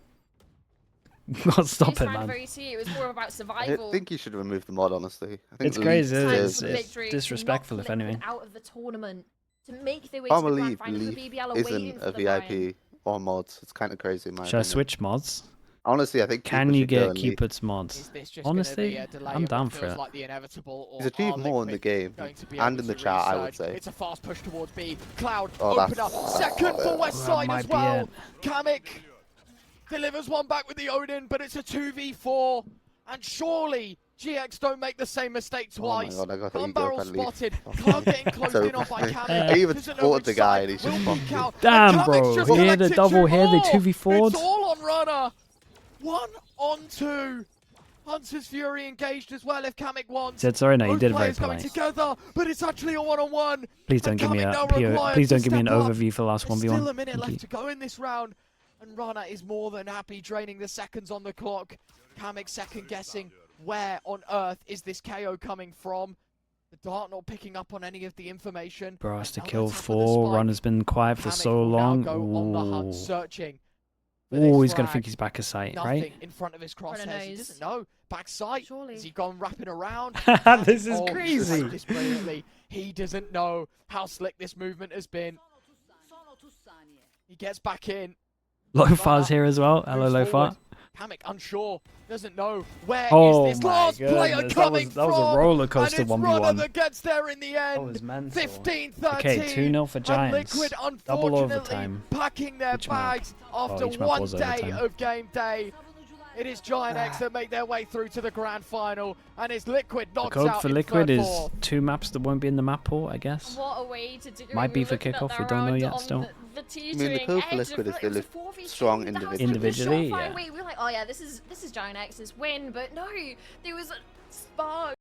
Not stop He's it, trying to man. very see it was more about I survival. think you should remove the mod, honestly. I think It's the crazy, league isn't it? Time deserves for It's- it. it's victory to disrespectful, knock if anything. Liquid out of the tournament, to make their way Can't to the grand believe final. The Leaf BBL are waiting isn't for a them, Ryan. VIP or mods. It's kind of crazy, in my Should I opinion. switch mods? Honestly, I think Can people you should go get and leave. Cupid's mods? Is this just Honestly, gonna be a delay I'm of down what for feels it. like the inevitable, or He's achieved are more in the Liquid game going to be and able in the to chat, I would resurge? say. It's a fast push towards B. Cloud Oh, open that's- up second for West That Side might as be well. it. Kamek delivers one back with the Odin, but it's a 2v4, and surely GX don't make the same mistake twice. Oh my god, I got Gun you go barrel if I leave. spotted. Oh, Cloud getting closed so in on by funny. Kamek. I even Doesn't know spotted which the guy side and he's will just peek fucking- out, and Damn, Kamek's bro. just Here, the collected double 2 here, the more. 2v4'd. It's all on Runner. 1 on 2. Hunter's Fury engaged as well if Kamek wants. Said sorry, no, you Both did it very players going polite. together, but it's actually a 1-on-1. Please don't And give me Kamek a now PO. required Please to don't give me an step up. overview for the last There's 1v1. still a minute Thank left you. to go in this round, and Rana is more than happy, draining the seconds on the clock. Kamek second guessing where on earth is this KO coming from. The dart not picking up on any of the information. Bro has to Another kill tap of the 4. spike. Runner's been quiet for Kamek so will now long. go on the hunt, Ooh. searching for Ooh, this he's gonna frag. think he's back of sight, Nothing right? in front of his Runner crosshairs. He knows. doesn't know. Back sight. Surely. Has he gone wrapping around? This is Oh, he's crazy. played this brilliantly. He doesn't know how slick this movement has been. He gets back in. Lofar's here as well. Hello, moves Lofar. forward. Kamek unsure, doesn't know where is Oh this my last player goodness, coming that was from. a roller And coaster it's 1v1. Runner that gets there in the That end. was mental. 15-13. Okay, 2-0 for And Giants. Liquid, Double unfortunately, overtime. packing their Each map. bags after each map one was day overtime. of game day. It is Giant X that make their way through to the grand final, and it's Liquid The knocks code out for in Liquid third is four. 2 maps that won't be in the map pool, I guess. What a way to do it. Might be for Looking at kickoff, that we don't know round yet on still. The the code for Liquid is they look strong individually. Individually, yeah. We were like, oh yeah, this is Giant X's win, but no, there was a spark.